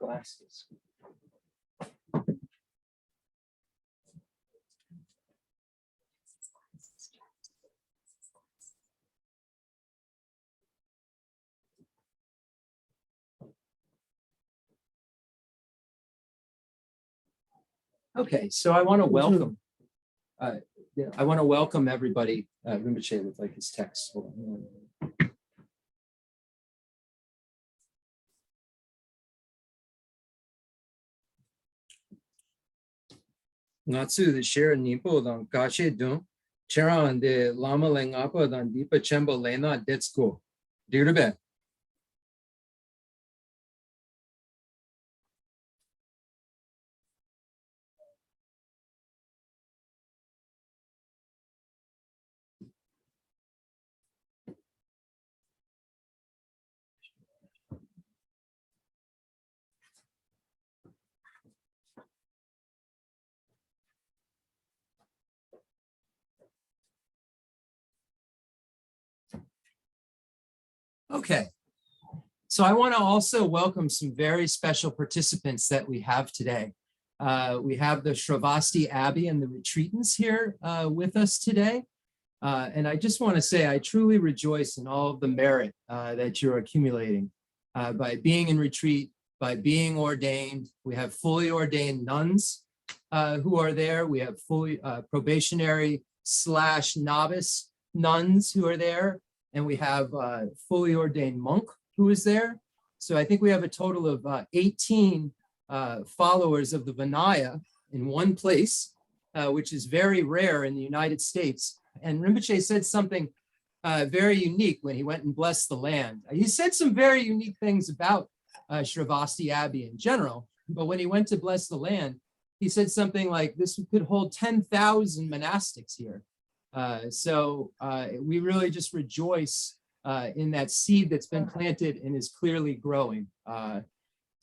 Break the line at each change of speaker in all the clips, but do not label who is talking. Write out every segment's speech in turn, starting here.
glasses. Okay, so I want to welcome. I want to welcome everybody. Rinpoche with like his text. Hold on. Natsu the share nipo dan Geshe dun Cheran de Lama Lengapa dan Deepa Chemba Lena Detsko. Dirbe. Okay, so I want to also welcome some very special participants that we have today. We have the Shravasti Abbey and the Retreatants here with us today. And I just want to say I truly rejoice in all of the merit that you're accumulating by being in retreat, by being ordained. We have fully ordained nuns who are there. We have fully probationary / novice nuns who are there. And we have a fully ordained monk who is there. So I think we have a total of 18 followers of the Vinaya in one place, which is very rare in the United States. And Rinpoche said something very unique when he went and blessed the land. He said some very unique things about Shravasti Abbey in general, but when he went to bless the land, he said something like, this could hold 10,000 monastics here. So we really just rejoice in that seed that's been planted and is clearly growing. And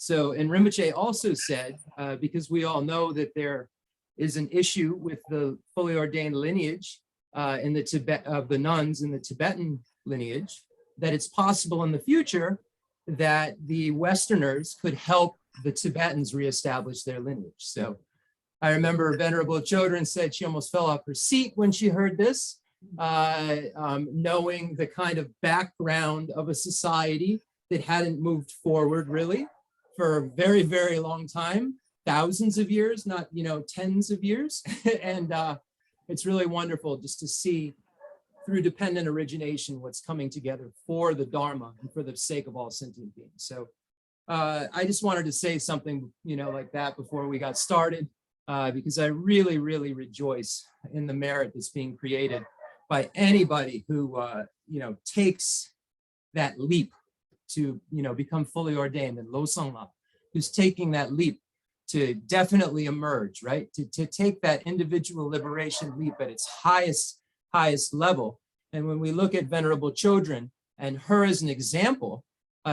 Rinpoche also said, because we all know that there is an issue with the fully ordained lineage in the Tibet of the nuns in the Tibetan lineage, that it's possible in the future that the Westerners could help the Tibetans reestablish their lineage. So I remember Venerable Chodron said she almost fell off her seat when she heard this, knowing the kind of background of a society that hadn't moved forward really for a very, very long time, thousands of years, not, tens of years. And it's really wonderful just to see through dependent origination what's coming together for the Dharma and for the sake of all sentient beings. So I just wanted to say something, like that before we got started. Because I really, really rejoice in the merit that's being created by anybody who, takes that leap to, become fully ordained, and Losang La, who's taking that leap to definitely emerge, right? To take that individual liberation leap at its highest level. And when we look at Venerable Chodron and her as an example,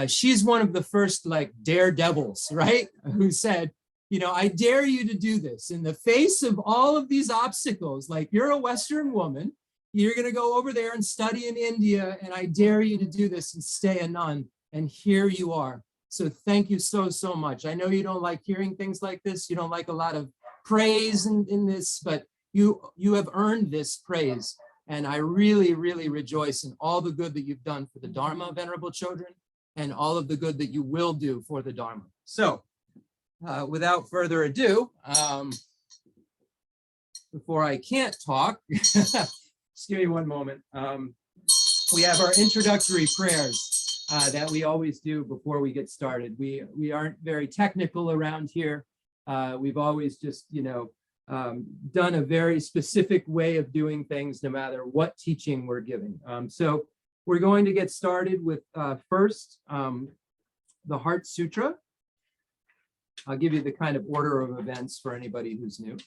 she's one of the first daredevils, right? Who said, I dare you to do this in the face of all of these obstacles. Like, you're a Western woman, you're going to go over there and study in India, and I dare you to do this and stay a nun. And here you are. So thank you so, so much. I know you don't like hearing things like this. You don't like a lot of praise in this, but you have earned this praise. And I really, really rejoice in all the good that you've done for the Dharma, Venerable Chodron, and all of the good that you will do for the Dharma. So, without further ado, before I can't talk, just give me one moment. We have our introductory prayers that we always do before we get started. We aren't very technical around here. We've always just, done a very specific way of doing things no matter what teaching we're giving. So we're going to get started with first, the Heart Sutra. I'll give you the kind of order of events for anybody who's new.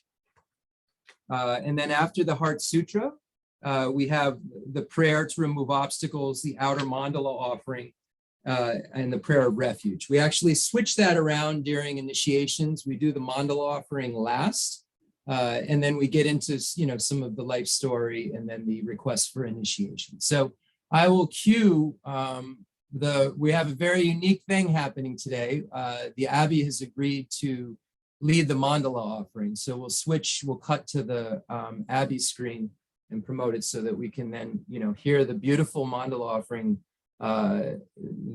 And then after the Heart Sutra, we have the prayer to remove obstacles, the outer Mandala Offering, and the prayer of refuge. We actually switch that around during initiations. We do the Mondal Offering last, and then we get into some of the life story and then the request for initiation. So I will cue we have a very unique thing happening today. The Abbey has agreed to lead the Mandala Offering. So we'll cut to the Abbey screen and promote it so that we can then, hear the beautiful Mandala Offering, the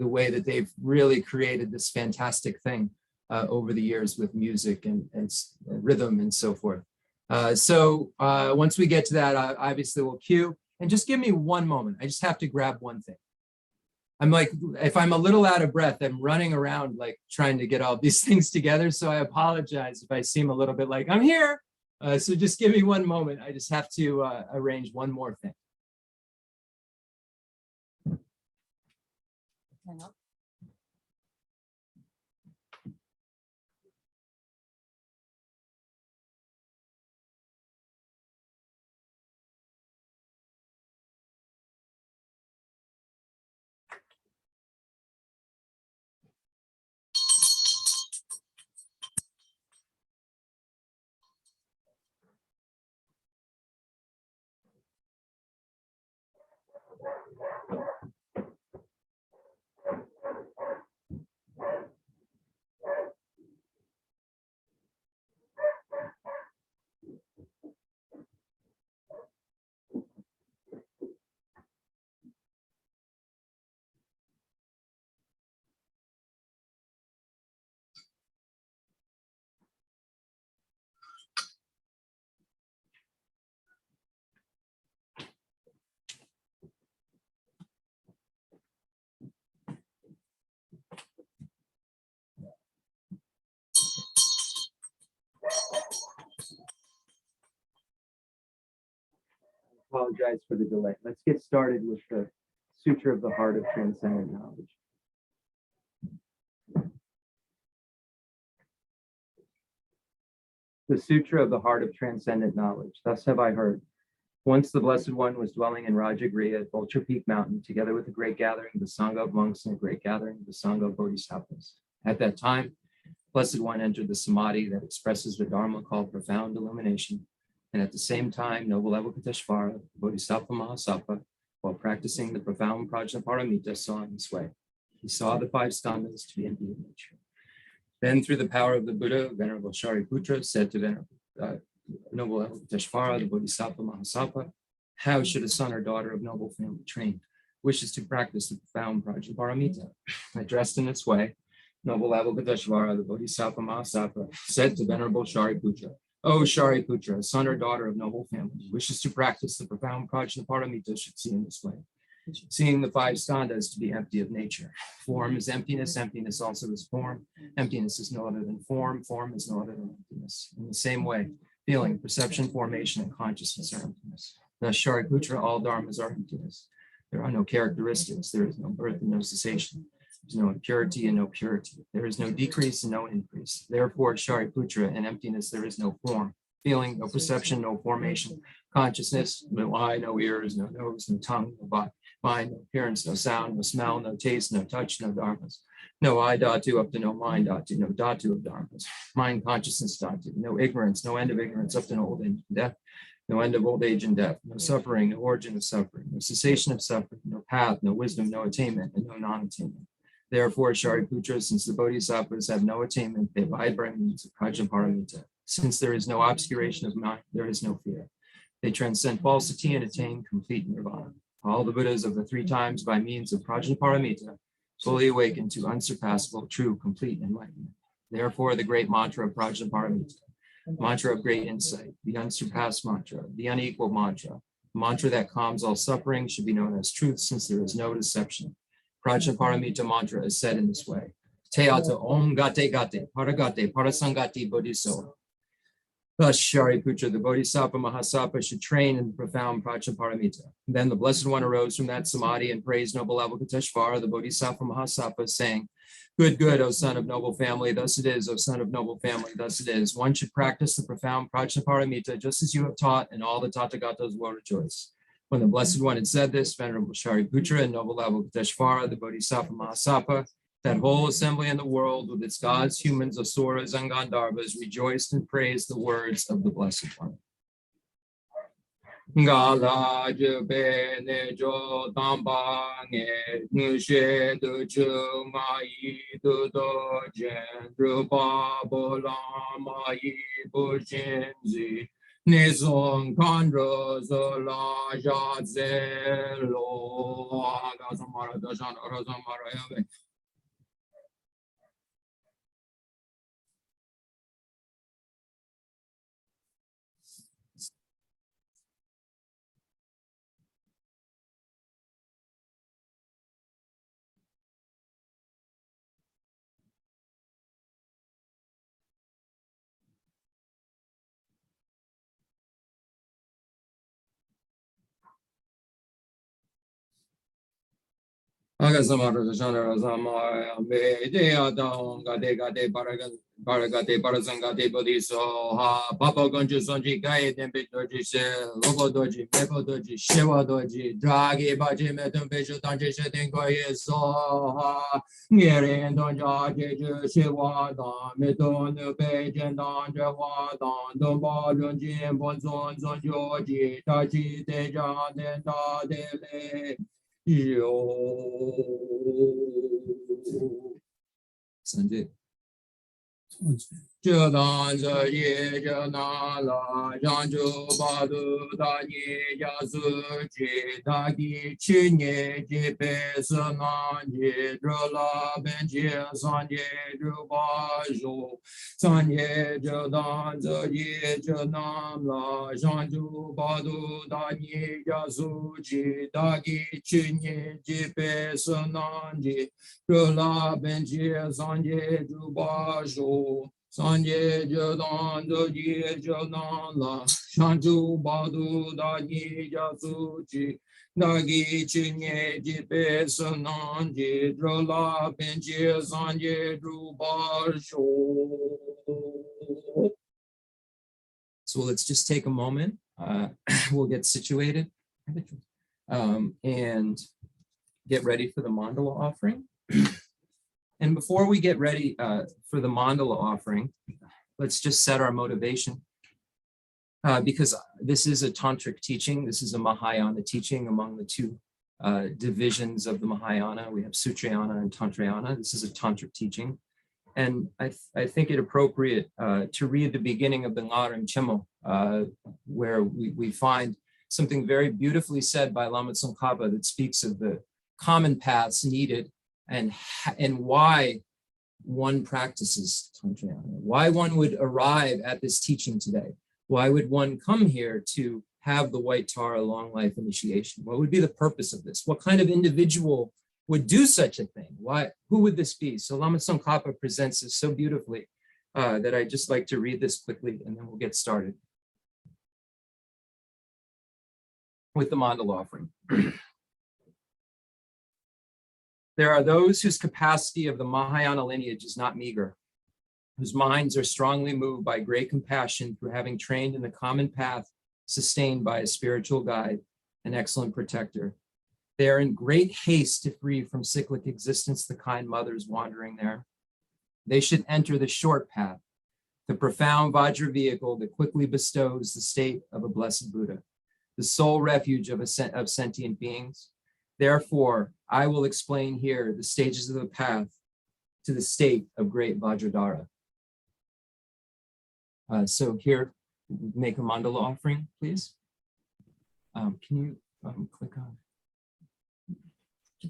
way that they've really created this fantastic thing over the years with music and rhythm and so forth. So once we get to that, obviously we'll cue. And just give me one moment. I just have to grab one thing. I'm like, if I'm a little out of breath, I'm running around like trying to get all these things together. So I apologize if I seem a little bit like I'm here. So just give me one moment. I just have to arrange one more thing. Apologize for the delay. Let's get started with the Sutra of the Heart of Transcendent Knowledge. The Sutra of the Heart of Transcendent Knowledge. Thus have I heard. Once the Blessed One was dwelling in Rajagriha at Vulture Peak Mountain, together with a great gathering of the Sangha of monks and a great gathering of the Sangha of Bodhisattvas. At that time, Blessed One entered the Samadhi that expresses the Dharma called profound illumination. And at the same time, noble Avalokiteshvara, Bodhisattva Mahasattva, while practicing the profound Prajnaparamita, saw in this way. He saw the five skandhas to be empty of nature. Then, through the power of the Buddha, Venerable Shariputra said to noble Avalokiteshvara, the Bodhisattva Mahasattva, how should a son or daughter of noble family trained wishes to practice the profound Prajnaparamita? Addressed in this way, noble Avalokiteshvara, the Bodhisattva Mahasattva, said to Venerable Shariputra, O Shariputra, son or daughter of noble family, wishes to practice the profound Prajnaparamita should see in this way. Seeing the five skandhas to be empty of nature. Form is emptiness, emptiness also is form. Emptiness is no other than form, form is no other than emptiness. In the same way, feeling, perception, formation, and consciousness are emptiness. Thus, Shariputra, all dharmas are emptiness. There are no characteristics, there is no birth and no cessation. There is no impurity and no purity. There is no decrease and no increase. Therefore, Shariputra, in emptiness there is no form, feeling, no perception, no formation, consciousness, no eye, no ears, no nose, no tongue, no body, mind, no appearance, no sound, no smell, no taste, no touch, no dharmas. No I dhatu up to no mind dhatu, no dhatu of dharmas. Mind consciousness dhatu, no ignorance, no end of ignorance up to no old age and death. No end of old age and death, no suffering, no origin of suffering, no cessation of suffering, no path, no wisdom, no attainment, and no non-attainment. Therefore, Shariputra, since the Bodhisattvas have no attainment, they abide by means of Prajnaparamita. Since there is no obscuration of mind, there is no fear. They transcend falsity and attain complete nirvana. All the Buddhas of the three times, by means of Prajnaparamita, fully awaken to unsurpassable, true, complete enlightenment. Therefore, the great mantra of Prajnaparamita, mantra of great insight, the unsurpassed mantra, the unequal mantra, mantra that calms all suffering, should be known as truth, since there is no deception. Prajnaparamita mantra is said in this way. Teata om gate gate, paragate, parasangati bodhiso. Thus, Shariputra, the Bodhisattva Mahasattva, should train in the profound Prajnaparamita. Then the Blessed One arose from that samadhi and praised noble Avalokiteshvara, the Bodhisattva Mahasattva, saying, Good, good, O son of noble family, thus it is, O son of noble family, thus it is. One should practice the profound Prajnaparamita just as you have taught, and all the Tathagatas will rejoice. When the Blessed One had said this, Venerable Shariputra and noble Avalokiteshvara, the Bodhisattva Mahasattva, that whole assembly in the world with its gods, humans, asuras, and Gandharvas rejoiced and praised the words of the Blessed One.
Gala Jube Nejo Tambang Nushe Du Chungai Du Dojen Rupa Bolama Bushinzi Nizong Kandro Zola Jazelo Agazamara Dajan Razamara Yave. Agasamara Dashana Razama Medea Dong Gade Paragate Parasangate Bodhiso Ha Papa Gonju Sonji Gai Dembi Doji Se Lobo Doji Pepo Doji Shewa Doji Dragi Baji Metum Besho Tanji Shetin Koye So Ha Ngerin Donja Jeju Shewa Dan Meton Bejen Dan Jewa Dan Domba Lunjin Bonzon Zon Joji Tachi Teja Denda Dele Sanjay. Jadan Zaye Janala Janju Badu Dani Yazuji Dagi Chinye Jipe Sananje Drala Benji Sanje Drubaju Sanye Jadan Zaye Janala Janju Badu Dani Yazuji Dagi Chinye Jipe Sananje Drala Benji Sanje Drubaju Sanje Jadan Doji Jadan La Shanju Badu Dani Jasuchi Dagi Chinye Jipe Sananje Drola Benji Sanje Drubasho. So let's just take a moment. We'll get situated and get ready for the Mandala Offering. And before we get ready for the Mandala Offering, let's just set our motivation. Because this is a tantric teaching. This is a Mahayana teaching among the two divisions of the Mahayana. We have Sutrayana and Tantrayana. This is a tantric teaching. And I think it appropriate to read the beginning of the Lamrim Chenmo, where we find something very beautifully said by Lama Tsongkhapa that speaks of the common paths needed and why one practices Tantrayana, why one would arrive at this teaching today. Why would one come here to have the White Tara long life initiation? What would be the purpose of this? What kind of individual would do such a thing? Why? Who would this be? So Lama Tsongkhapa presents this so beautifully that I'd just like to read this quickly and then we'll get started with the Mondal Offering. There are those whose capacity of the Mahayana lineage is not meager, whose minds are strongly moved by great compassion through having trained in the common path, sustained by a spiritual guide, an excellent protector. They are in great haste to free from cyclic existence the kind mothers wandering there. They should enter the short path, the profound Vajra vehicle that quickly bestows the state of a blessed Buddha, the sole refuge of sentient beings. Therefore, I will explain here the stages of the path to the state of great Vajradhara. So here, make a Mandala Offering, please. Can you click on?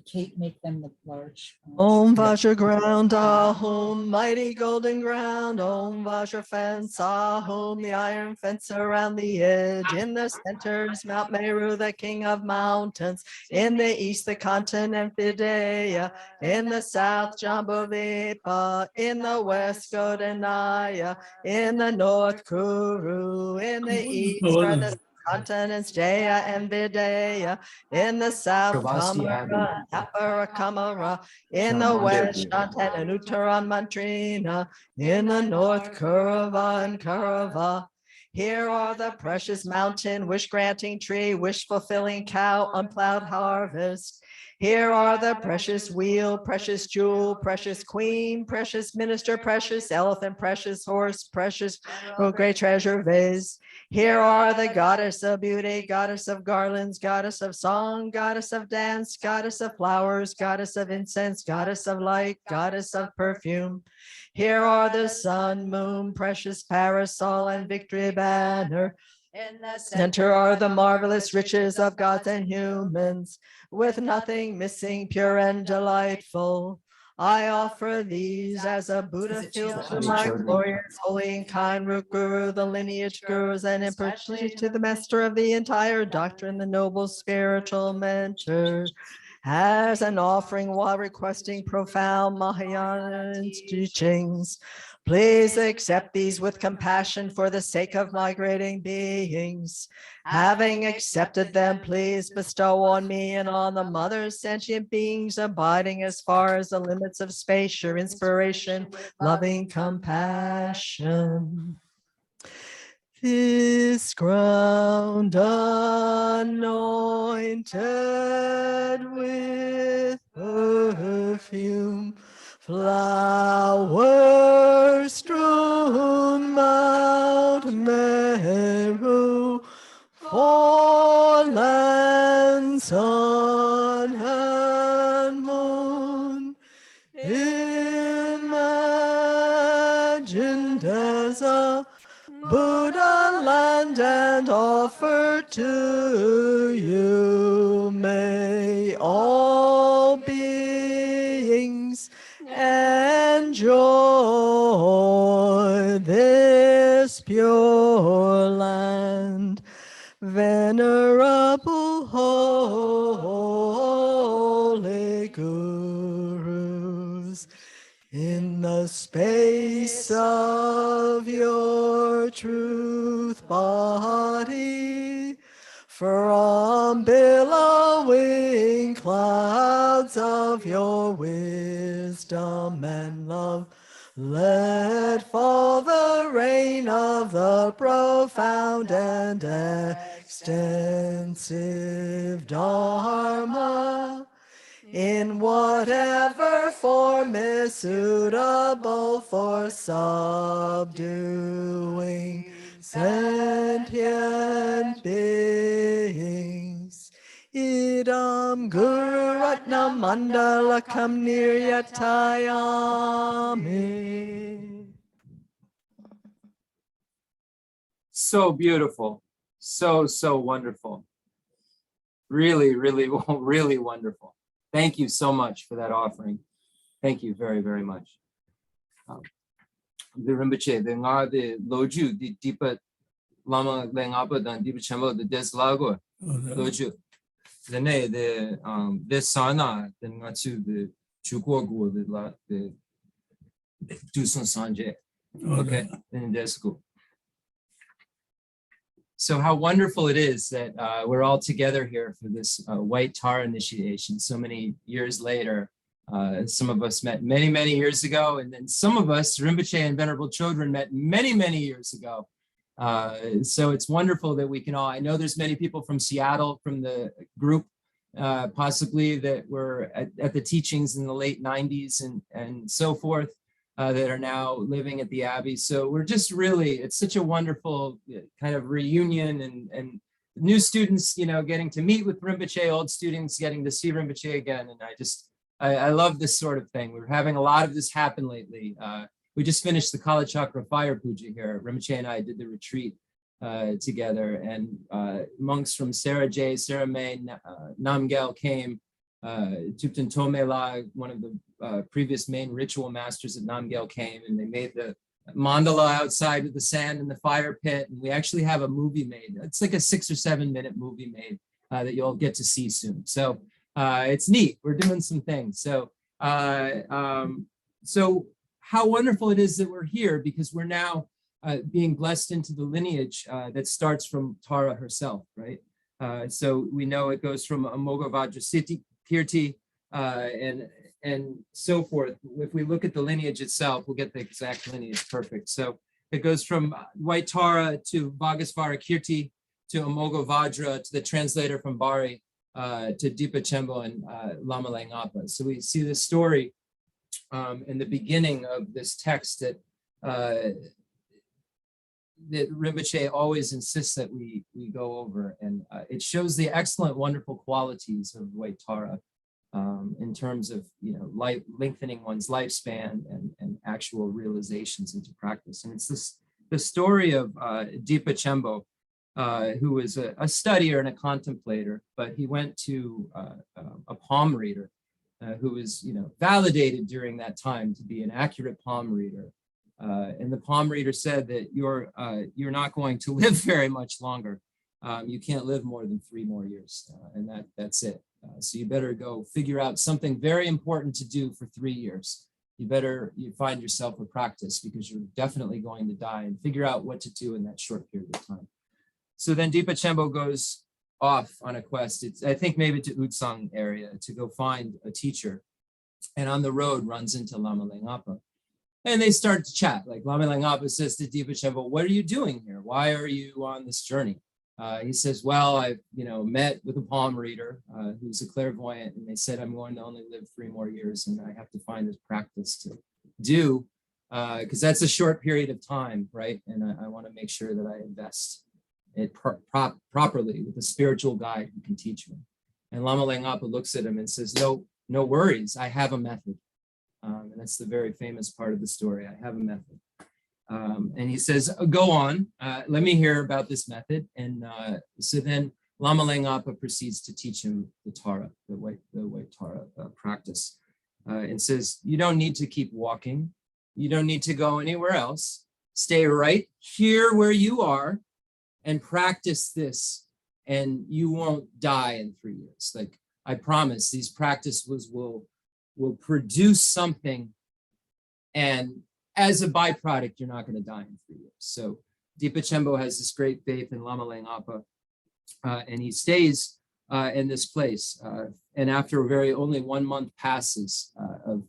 Kate, make them the large.
Om Vajra ground, Ahom, mighty golden ground, Om Vajra fence, Ahom, the iron fence around the edge. In the center is Mount Meru, the king of mountains. In the east, the continent Videha. In the south, Jambudvipa. In the west, Godanaya. In the north, Kuru. In the east, are the continents Jaya and Videha. In the south, Kamara, Apara Kamara. In the west, Shantan and Uttaran Mantrina. In the north, Kurava and Kurava. Here are the precious mountain, wish-granting tree, wish-fulfilling cow, unplowed harvest. Here are the precious wheel, precious jewel, precious queen, precious minister, precious elephant, precious horse, precious great treasure vase. Here are the goddess of beauty, goddess of garlands, goddess of song, goddess of dance, goddess of flowers, goddess of incense, goddess of light, goddess of perfume. Here are the sun, moon, precious parasol, and victory banner. In the center are the marvelous riches of gods and humans, with nothing missing, pure and delightful. I offer these as a Buddha field to my glorious, holy and kind root guru, the lineage gurus, and in particular to the master of the entire doctrine, the noble spiritual mentor, as an offering while requesting profound Mahayana teachings. Please accept these with compassion for the sake of migrating beings. Having accepted them, please bestow on me and on the mother sentient beings abiding as far as the limits of space your inspiration, loving compassion. This ground anointed with perfume, flowers strewn Mount Meru, fallen sun and moon, imagined as a Buddha land and offered to you. May all beings enjoy this pure land. Venerable holy gurus, in the space of your truth body, from billowing clouds of your wisdom and love, let fall the rain of the profound and extensive Dharma, in whatever form is suitable for subduing sentient beings. Idam Guru Ratnam Mandalakam Niryatayami.
So beautiful. So wonderful. Really, really, really wonderful. Thank you so much for that offering. Thank you very, very much. The Rinpoche, the nga the loju, the deepa Lama Leng Abbot and deepa Chenmo, the des lago, loju. The ne, the sana, the ngatu, the chukogu, the dusun sanje. Okay, then des go. So how wonderful it is that we're all together here for this white tar initiation so many years later. Some of us met many, many years ago, and then some of us, Rinpoche and Venerable Children, met many, many years ago. So it's wonderful that we can all, I know there's many people from Seattle, from the group, possibly that were at the teachings in the late 90s and so forth. That are now living at the Abbey. So we're just really, it's such a wonderful kind of reunion and new students, you know, getting to meet with Rinpoche, old students getting to see Rinpoche again. And I love this sort of thing. We're having a lot of this happen lately. We just finished the Kala Chakra Fire Puja here. Rinpoche and I did the retreat together, and monks from Sarah J, Sarah May, Namgyal came. Tupten Tomela, one of the previous main ritual masters at Namgyal, came, and they made the mandala outside with the sand in the fire pit. And we actually have a movie made. It's like a 6 or 7 minute movie made that you'll get to see soon. So it's neat. We're doing some things. So so how wonderful it is that we're here, because we're now being blessed into the lineage that starts from Tara herself, right? So we know it goes from Amoga Vajrasiddhi, Kirti, and so forth. If we look at the lineage itself, we'll get the exact lineage perfect. So
It goes from White Tara to Bhagasvara Kirti to Amoghadvajra to the translator from Bari to Dipa Chenmo and Lama Langapa. So we see this story in the beginning of this text that that Rinpoche always insists that we go over, and it shows the excellent, wonderful qualities of White Tara in terms of life, lengthening one's lifespan and actual realizations into practice. And it's the story of Dipa Chenmo, who was a studier and a contemplator, but he went to a palm reader who was validated during that time to be an accurate palm reader. And the palm reader said that you're not going to live very much longer. You can't live more than 3 more years, and that's it. So you better go figure out something very important to do for 3 years. You find yourself a practice, because you're definitely going to die, and figure out what to do in that short period of time. So then Dipa Chenmo goes off on a quest. I think maybe to Utsang area to go find a teacher, and on the road runs into Lama Langapa. And they start to chat. Like Lama Langapa says to Dipa Chenmo, "What are you doing here? Why are you on this journey?" He says, "Well, I've met with a palm reader who's a clairvoyant, and they said I'm going to only live 3 more years, and I have to find this practice to do because that's a short period of time, right? And I want to make sure that I invest it properly with a spiritual guide who can teach me." And Lama Langapa looks at him and says, "No worries. I have a method." And that's the very famous part of the story. I have a method. And he says, "Go on, let me hear about this method." And so then Lama Langapa proceeds to teach him the Tara, the white Tara practice, and says, "You don't need to keep walking. You don't need to go anywhere else. Stay right here where you are and practice this, and you won't die in 3 years. Like, I promise, these practices will produce something, and as a byproduct, you're not going to die in 3 years." So Dipa Chenmo has this great faith in Lama Langapa, and he stays in this place. And after only 1 month passes of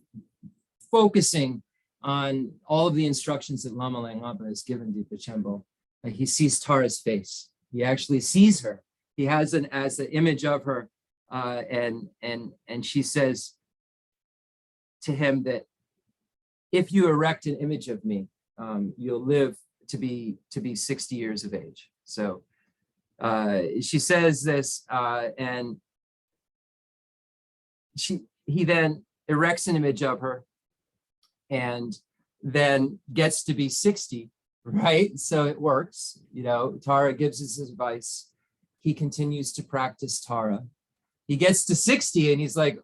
focusing on all of the instructions that Lama Langapa has given Dipa Chenmo, he sees Tara's face. He actually sees her. He has an image of her, and she says to him that if you erect an image of me, you'll live to be 60 years of age. So she says this, and he then erects an image of her, and then gets to be 60, right? So it works. Tara gives his advice. He continues to practice Tara. He gets to 60, and he's like,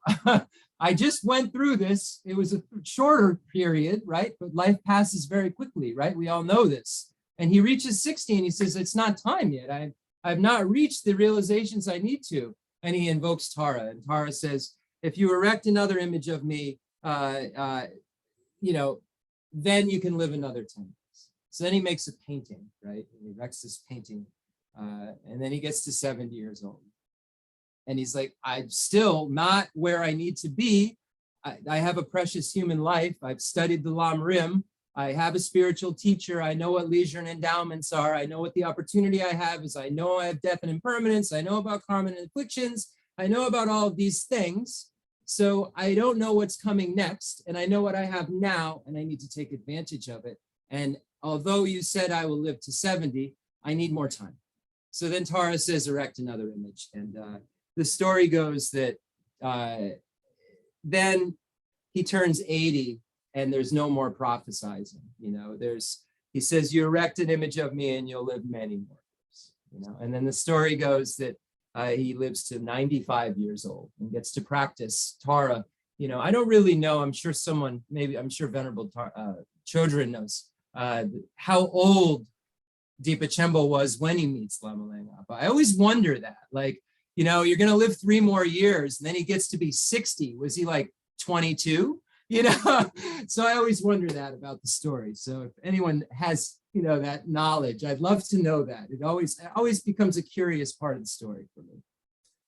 "I just went through this. It was a shorter period, right? But life passes very quickly, right? We all know this." And he reaches 60, and he says, "It's not time yet. I've not reached the realizations I need to." And he invokes Tara, and Tara says, "If you erect another image of me, then you can live another 10 years." So then he makes a painting, right? And he erects this painting, and then he gets to 70 years old. And he's like, "I'm still not where I need to be. I have a precious human life. I've studied the Lamrim. I have a spiritual teacher. I know what leisure and endowments are. I know what the opportunity I have is. I know I have death and impermanence. I know about karma and afflictions. I know about all of these things. So I don't know what's coming next. And I know what I have now, and I need to take advantage of it. And although you said I will live to 70, I need more time." So then Tara says, "Erect another image." And the story goes that then he turns 80, and there's no more prophesizing. He says, "You erect an image of me, and you'll live many more years." And then the story goes that he lives to 95 years old and gets to practice Tara. I don't really know. I'm sure Venerable Chodron knows how old Dipa Chenmo was when he meets Lama Langapa. I always wonder that, like, you're going to live 3 more years, and then he gets to be 60. Was he like 22? So I always wonder that about the story. So if anyone has, that knowledge, I'd love to know that. It always becomes a curious part of the story for me.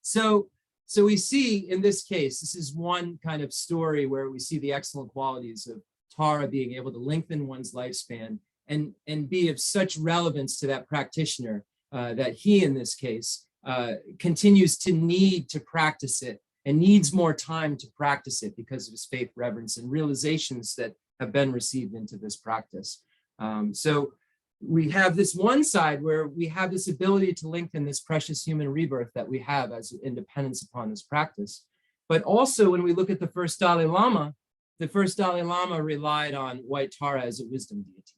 So we see in this case, this is one kind of story where we see the excellent qualities of Tara being able to lengthen one's lifespan and be of such relevance to that practitioner that he, in this case, continues to need to practice it and needs more time to practice it because of his faith, reverence, and realizations that have been received into this practice. So we have this one side where we have this ability to lengthen this precious human rebirth that we have as independence upon this practice. But also when we look at the first Dalai Lama, the first Dalai Lama relied on White Tara as a wisdom deity.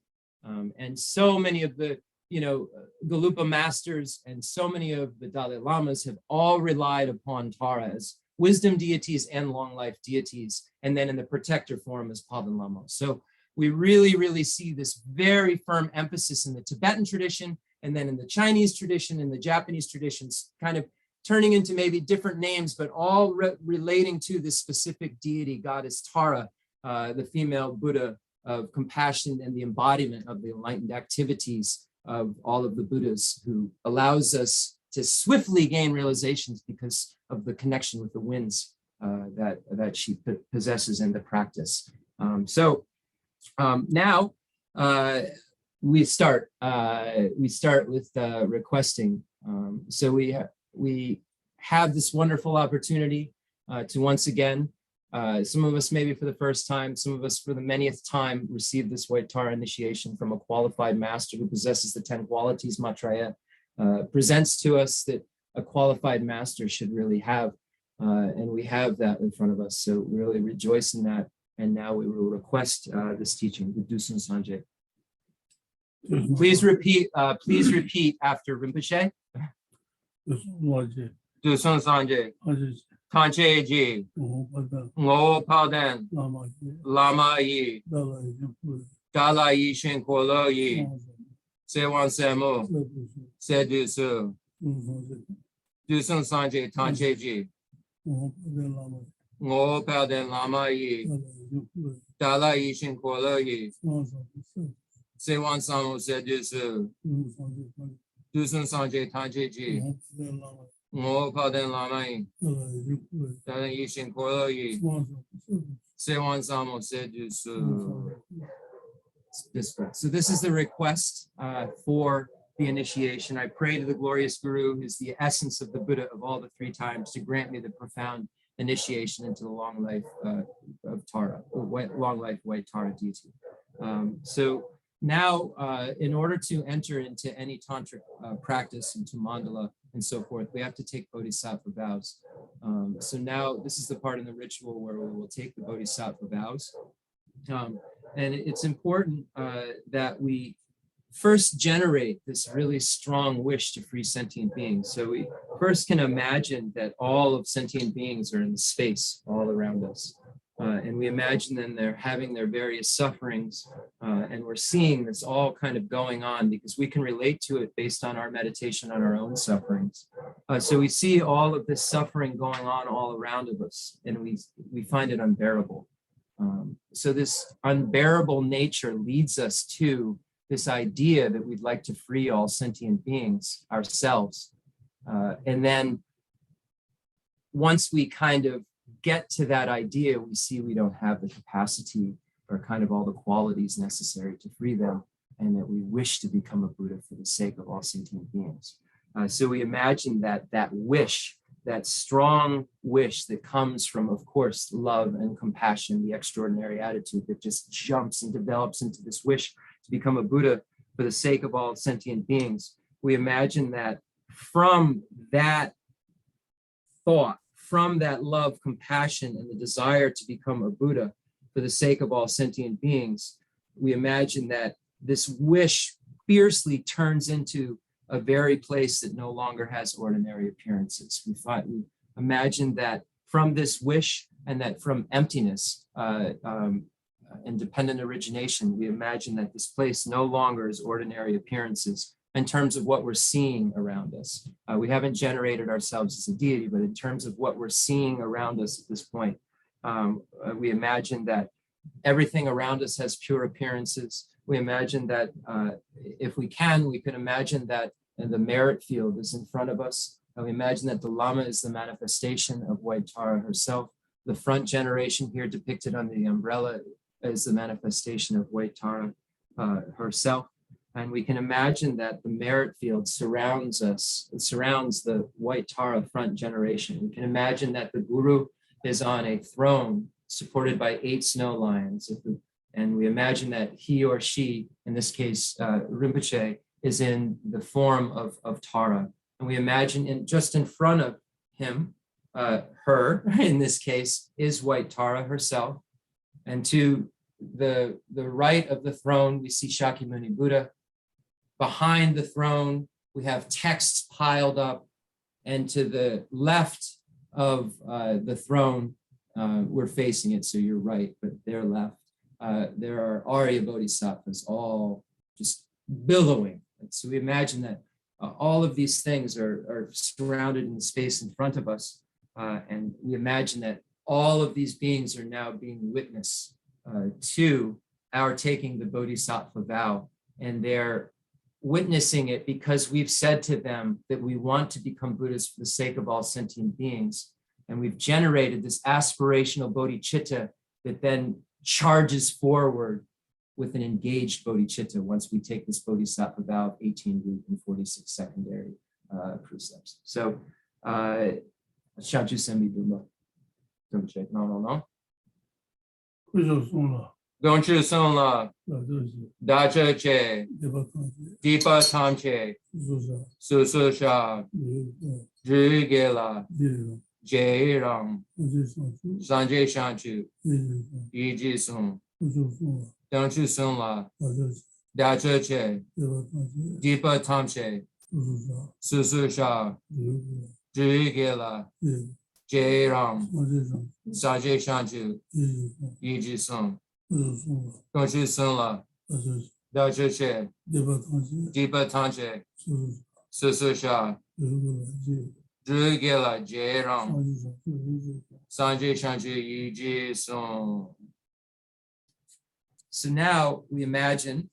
And so many of the, Gelugpa masters and so many of the Dalai Lamas have all relied upon Tara as wisdom deities and long life deities, and then in the protector form as Pavan Lama. So we really, really see this very firm emphasis in the Tibetan tradition, and then in the Chinese tradition and the Japanese traditions, kind of turning into maybe different names, but all relating to this specific deity, goddess Tara, the female Buddha of compassion and the embodiment of the enlightened activities of all of the Buddhas, who allows us to swiftly gain realizations because of the connection with the winds that she possesses in the practice. Now we start with requesting. So we have this wonderful opportunity to once again, some of us maybe for the first time, some of us for the manyth time, receive this White Tara initiation from a qualified master who possesses the 10 qualities Maitreya presents to us that a qualified master should really have. And we have that in front of us. So we really rejoice in that. And now we will request this teaching, the Dusun Sanjay. Please repeat after Rinpoche. Dusun Sanjay, Tanche Ji, Ngo Paden, Lama Yi, Dalai Yi Shin Kolo Yi, Sewan Semo, Sedusu, Dusun Sanjay, Tanche Ji, Ngo Paden Lama Yi, Dalai Yi Shin Kolo Yi, Sewan Samo Sedusu, Dusun Sanjay, Tanche Ji, Ngo Paden Lama Yi, Dalai Yi Shin Kolo Yi, Sewan Samo Sedusu. So this is the request for the initiation. I pray to the glorious Guru, who is the essence of the Buddha of all the 3 times, to grant me the profound initiation into the long life of Tara, long life White Tara deity. So now, in order to enter into any tantric practice, into mandala and so forth, we have to take Bodhisattva vows. So now this is the part in the ritual where we will take the Bodhisattva vows. And it's important that we first generate this really strong wish to free sentient beings. So we first can imagine that all of sentient beings are in space all around us. And we imagine them they're having their various sufferings, and we're seeing this all kind of going on because we can relate to it based on our meditation on our own sufferings. So we see all of this suffering going on all around of us, and we find it unbearable. So this unbearable nature leads us to this idea that we'd like to free all sentient beings ourselves. And then once we kind of get to that idea, we see we don't have the capacity or kind of all the qualities necessary to free them, and that we wish to become a Buddha for the sake of all sentient beings. So we imagine that wish, that strong wish that comes from, of course, love and compassion, the extraordinary attitude that just jumps and develops into this wish to become a Buddha for the sake of all sentient beings. We imagine that from that thought, from that love, compassion, and the desire to become a Buddha for the sake of all sentient beings, we imagine that this wish fiercely turns into a very place that no longer has ordinary appearances. We imagine that from this wish and that from emptiness, independent origination, we imagine that this place no longer is ordinary appearances in terms of what we're seeing around us. We haven't generated ourselves as a deity, but in terms of what we're seeing around us at this point, we imagine that everything around us has pure appearances. We imagine that if we can imagine that the merit field is in front of us. We imagine that the Lama is the manifestation of White Tara herself. The front generation here depicted on the umbrella is the manifestation of White Tara.
herself. And we can imagine that the merit field surrounds us, it surrounds the white Tara front generation. We can imagine that the guru is on a throne supported by 8 snow lions. And we imagine that he or she, in this case, Rinpoche, is in the form of Tara. And we imagine just in front of him, her, in this case, is white Tara herself. And to the right of the throne, we see Shakyamuni Buddha. Behind the throne, we have texts piled up. And to the left of the throne, we're facing it, so you're right, but they're left. There are Arya Bodhisattvas all just billowing. So we imagine that all of these things are surrounded in the space in front of us. And we imagine that all of these beings are now being witness to our taking the Bodhisattva vow. And they're witnessing it because we've said to them that we want to become Buddhas for the sake of all sentient beings. And we've generated this aspirational bodhicitta that then charges forward with an engaged bodhicitta once we take this Bodhisattva vow of 18 root and 46 secondary precepts. So, Shanchu Sembi Duma. No. Don't you son la Dacha che Deepa Tamche Sususha Drigela Jai Ram Sanjay Shanchu Yiji Sung. Don't you son la Dacha che Deepa Tamche Sususha Drigela Jai Ram Sanjay Shanchu Yiji Sung. Don't you son la Dacha che Deepa Tamche Sususha Drigela Jai Ram Sanjay Shanchu Yiji Sung. So now we imagine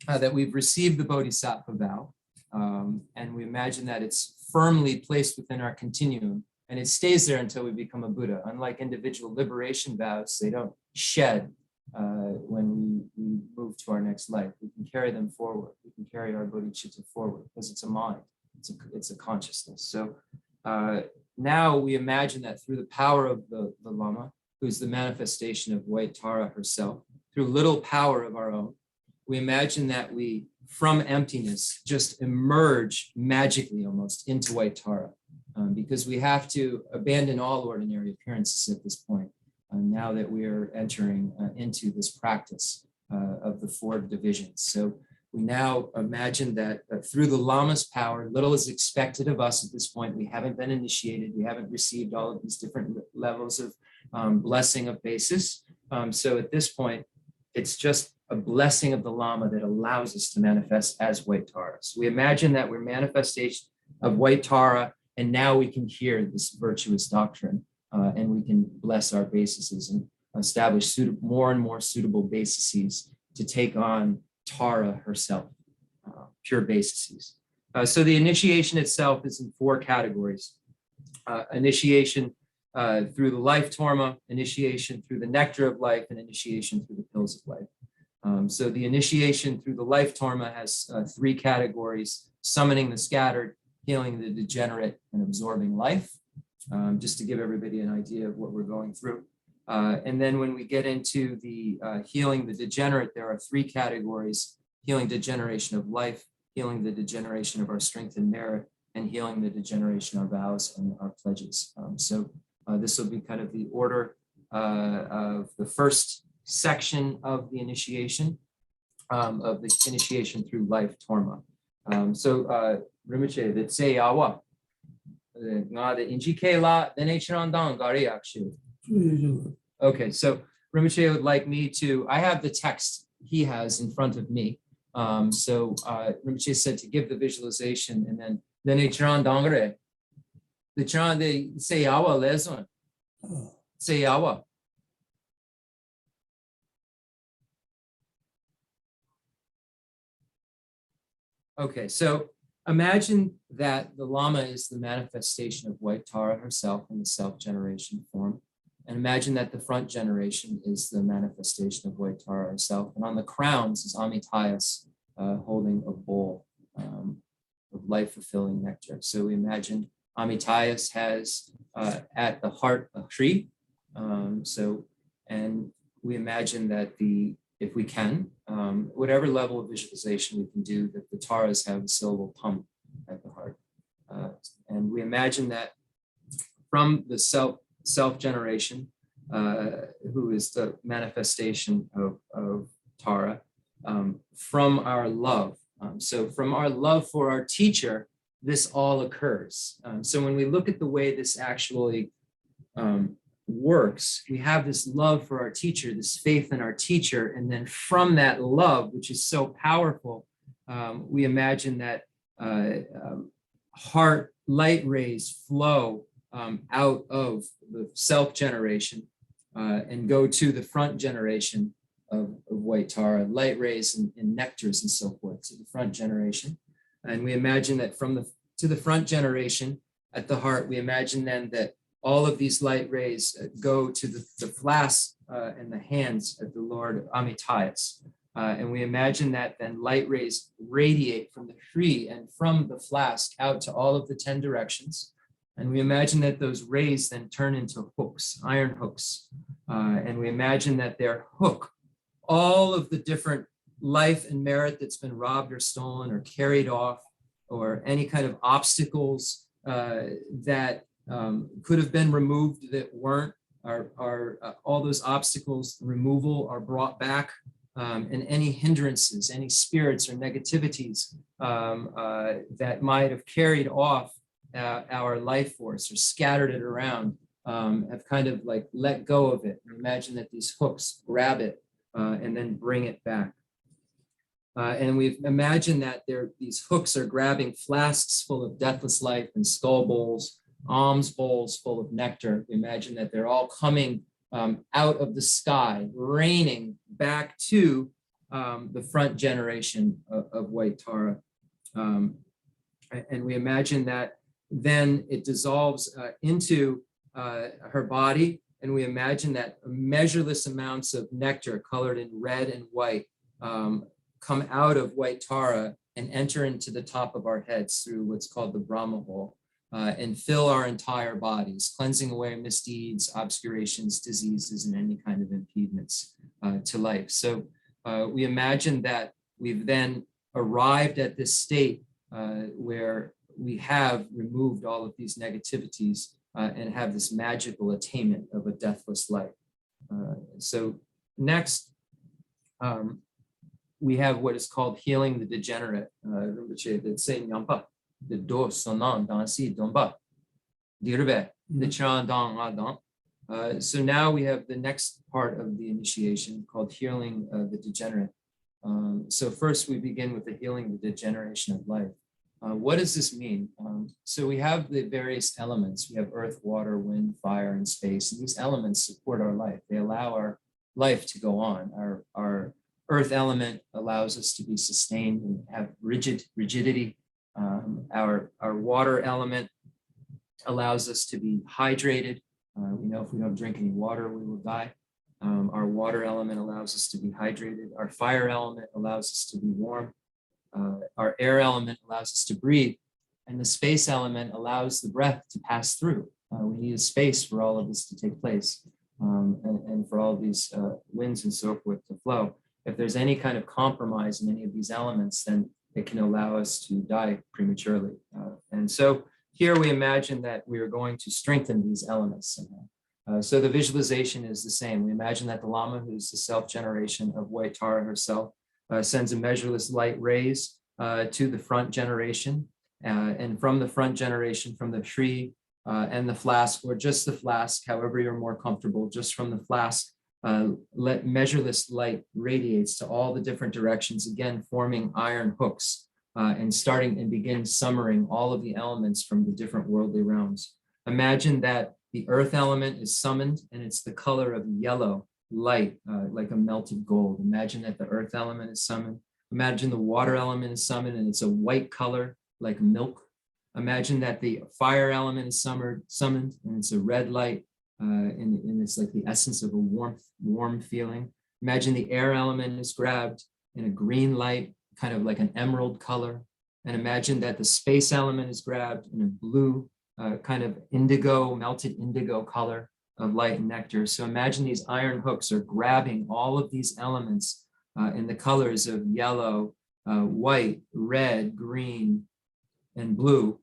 that we've received the Bodhisattva vow, and we imagine that it's firmly placed within our continuum, and it stays there until we become a Buddha. Unlike individual liberation vows, they don't shed when we move to our next life. We can carry them forward. We can carry our bodhicitta forward because it's a mind, it's a consciousness. So now we imagine that through the power of the Lama, who's the manifestation of white Tara herself, through little power of our own, we imagine that we, from emptiness, just emerge magically almost into white Tara, because we have to abandon all ordinary appearances at this point, now that we are entering into this practice of the 4 divisions. So we now imagine that through the Lama's power, little is expected of us at this point. We haven't been initiated. We haven't received all of these different levels of blessing of basis. So at this point, it's just a blessing of the Lama that allows us to manifest as white Tara. So we imagine that we're manifestation of white Tara, and now we can hear this virtuous doctrine, and we can bless our bases and establish more and more suitable bases to take on Tara herself, pure bases. So the initiation itself is in 4 categories. Initiation through the life torma, initiation through the nectar of life, and initiation through the pills of life. So the initiation through the life torma has 3 categories: summoning the scattered, healing the degenerate, and absorbing life, just to give everybody an idea of what we're going through. And then when we get into the healing the degenerate, there are 3 categories: healing degeneration of life, healing the degeneration of our strength and merit, and healing the degeneration of our vows and our pledges. So this will be kind of the order of the first section of the initiation through life torma. So Rinpoche, that say yawa, nga the inji kela, then hrandang gari akshu. Okay, so Rinpoche would like me to, I have the text he has in front of me. So Rinpoche said to give the visualization, and then hrandang gare. The chan de say yawa lesson. Say yawa. Okay, so imagine that the Lama is the manifestation of white Tara herself in the self-generation form, And imagine that the front generation is the manifestation of White Tara herself. And on the crowns is Amitayas holding a bowl of life-fulfilling nectar. So we imagine Amitayas has at the heart a tree. And we imagine that if we can, whatever level of visualization we can do, that the Taras have a syllable pump at the heart. And we imagine that from the self-generation, who is the manifestation of Tara, from our love. So from our love for our teacher, this all occurs. So when we look at the way this actually works, we have this love for our teacher, this faith in our teacher, and then from that love, which is so powerful, we imagine that heart light rays flow out of the self-generation and go to the front generation of White Tara, light rays and nectars and so forth, to the front generation. And we imagine that to the front generation at the heart, we imagine then that all of these light rays go to the flask and the hands of the Lord Amitayas. And we imagine that then light rays radiate from the tree and from the flask out to all of the 10 directions. And we imagine that those rays then turn into hooks, iron hooks. And we imagine that they're hook all of the different life and merit that's been robbed or stolen or carried off, or any kind of obstacles that could have been removed that weren't, all those obstacles removal are brought back, and any hindrances, any spirits or negativities that might have carried off our life force or scattered it around, have kind of like let go of it. And imagine that these hooks grab it and then bring it back. And we've imagined that these hooks are grabbing flasks full of deathless life and skull bowls, alms bowls full of nectar. We imagine that they're all coming out of the sky, raining back to the front generation of White Tara. And we imagine that then it dissolves into her body, and we imagine that measureless amounts of nectar colored in red and white come out of White Tara and enter into the top of our heads through what's called the Brahma hole, and fill our entire bodies, cleansing away misdeeds, obscurations, diseases, and any kind of impediments to life. So we imagine that we've then arrived at this state where we have removed all of these negativities and have this magical attainment of a deathless life. So next, we have what is called healing the degenerate. Rinpoche did say nyampa, the do sonan dansi domba, dirbe, the chan dang adang. So now we have the next part of the initiation called healing the degenerate. So first we begin with the healing the degeneration of life. What does this mean? So we have the various elements. We have earth, water, wind, fire, and space. And these elements support our life. They allow our life to go on. Our earth element allows us to be sustained and have rigidity. Our water element allows us to be hydrated. We know if we don't drink any water, we will die. Our water element allows us to be hydrated. Our fire element allows us to be warm. Our air element allows us to breathe, and the space element allows the breath to pass through. We need a space for all of this to take place, and for all of these winds and so forth to flow. If there's any kind of compromise in any of these elements, then it can allow us to die prematurely. And so here we imagine that we are going to strengthen these elements somehow. So the visualization is the same. We imagine that the Lama, who's the self-generation of White Tara herself, sends a measureless light rays to the front generation, and from the front generation, from the tree and the flask, or just the flask, however you're more comfortable, just from the flask, let measureless light radiates to all the different directions, again forming iron hooks, and starting and begin summering all of the elements from the different worldly realms. Imagine that the earth element is summoned, and it's the color of yellow light, like a melted gold. Imagine that the earth element is summoned. Imagine the water element is summoned, and it's a white color like milk. Imagine that the fire element is summoned, and it's a red light. and it's like the essence of a warm feeling. Imagine the air element is grabbed in a green light, kind of like an emerald color. And imagine that the space element is grabbed in a blue, kind of indigo, melted indigo color of light and nectar. So imagine these iron hooks are grabbing all of these elements in the colors of yellow, white, red, green, and blue.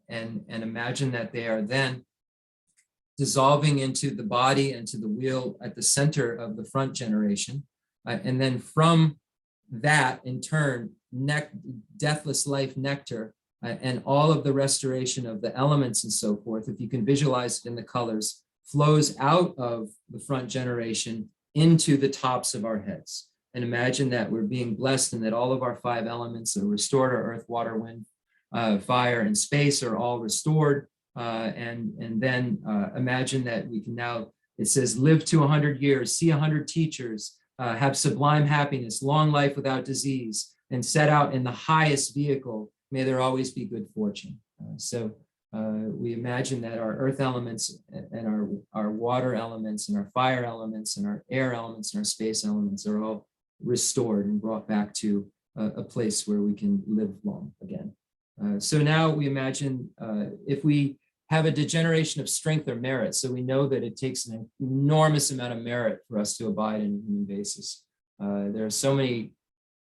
And imagine that they are then dissolving into the body and to the wheel at the center of the front generation. And then from that, in turn, deathless life nectar and all of the restoration of the elements and so forth, if you can visualize it in the colors, flows out of the front generation into the tops of our heads. And imagine that we're being blessed and that all of our 5 elements are restored, our earth, water, wind, fire, and space are all restored. And then imagine that we can now, it says, live to 100 years, see 100 teachers, have sublime happiness, long life without disease, and set out in the highest vehicle. May there always be good fortune. So we imagine that our earth elements and our water elements and our fire elements and our air elements and our space elements are all restored and brought back to a place where we can live long again. So now we imagine if we have a degeneration of strength or merit, so we know that it takes an enormous amount of merit for us to abide in a human basis. There are so many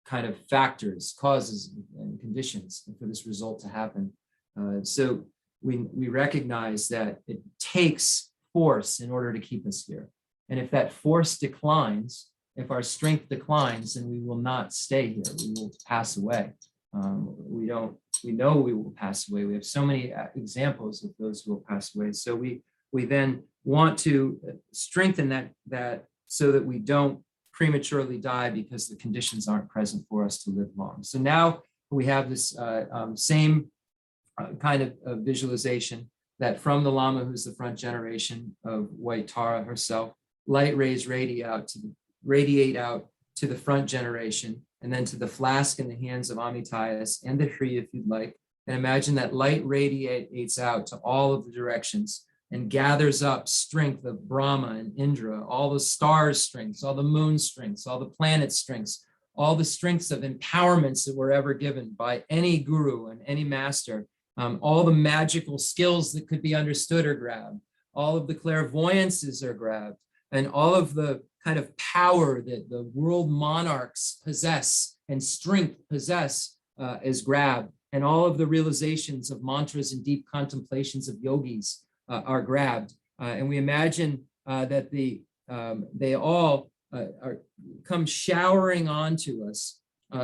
kind of factors, causes, and conditions for this result to happen. So we recognize that it takes force in order to keep us here. And if that force declines, if our strength declines, then we will not stay here. We will pass away. We know we will pass away. We have so many examples of those who will pass away. So we then want to strengthen that so that we don't prematurely die because the conditions aren't present for us to live long. So now we have this same kind of visualization that from the Lama, who's the front generation of White Tara herself, light rays radiate out to the front generation, and then to the flask in the hands of Amitayas and the Hri, if you'd like. And imagine that light radiates out to all of the directions and gathers up strength of Brahma and Indra, all the stars' strengths, all the moon strengths, all the planet strengths, all the strengths of empowerments that were ever given by any guru and any master, all the magical skills that could be understood are grabbed, all of the clairvoyances are grabbed, and all of the kind of power that the world monarchs possess and strength possess is grabbed, and all of the realizations of mantras and deep contemplations of yogis are grabbed. And we imagine that they all come showering onto us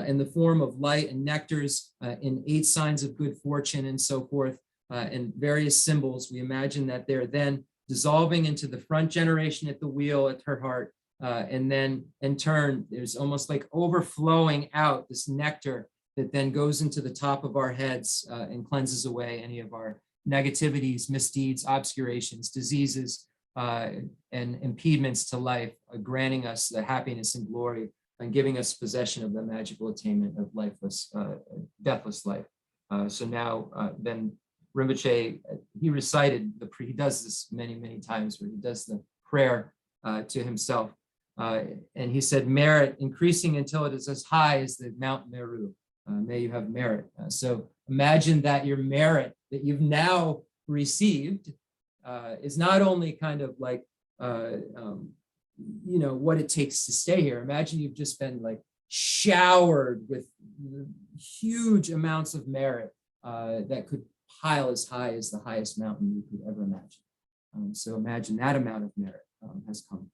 in the form of light and nectars, in 8 signs of good fortune and so forth, and various symbols. We imagine that they're then dissolving into the front generation at the wheel at her heart. And then in turn, there's almost like overflowing out this nectar that then goes into the top of our heads and cleanses away any of our negativities, misdeeds, obscurations, diseases, and impediments to life, granting us the happiness and glory and giving us possession of the magical attainment of lifeless, deathless life. So now then Rinpoche, he recited, he does this many, many times where he does the prayer to himself. And he said, merit increasing until it is as high as the Mount Meru. May you have merit. So imagine that your merit that you've now received is not only kind of like, you know, what it takes to stay here. Imagine you've just been like showered with huge amounts of merit that could pile as high as the highest mountain you could ever imagine. So imagine that amount of merit has come.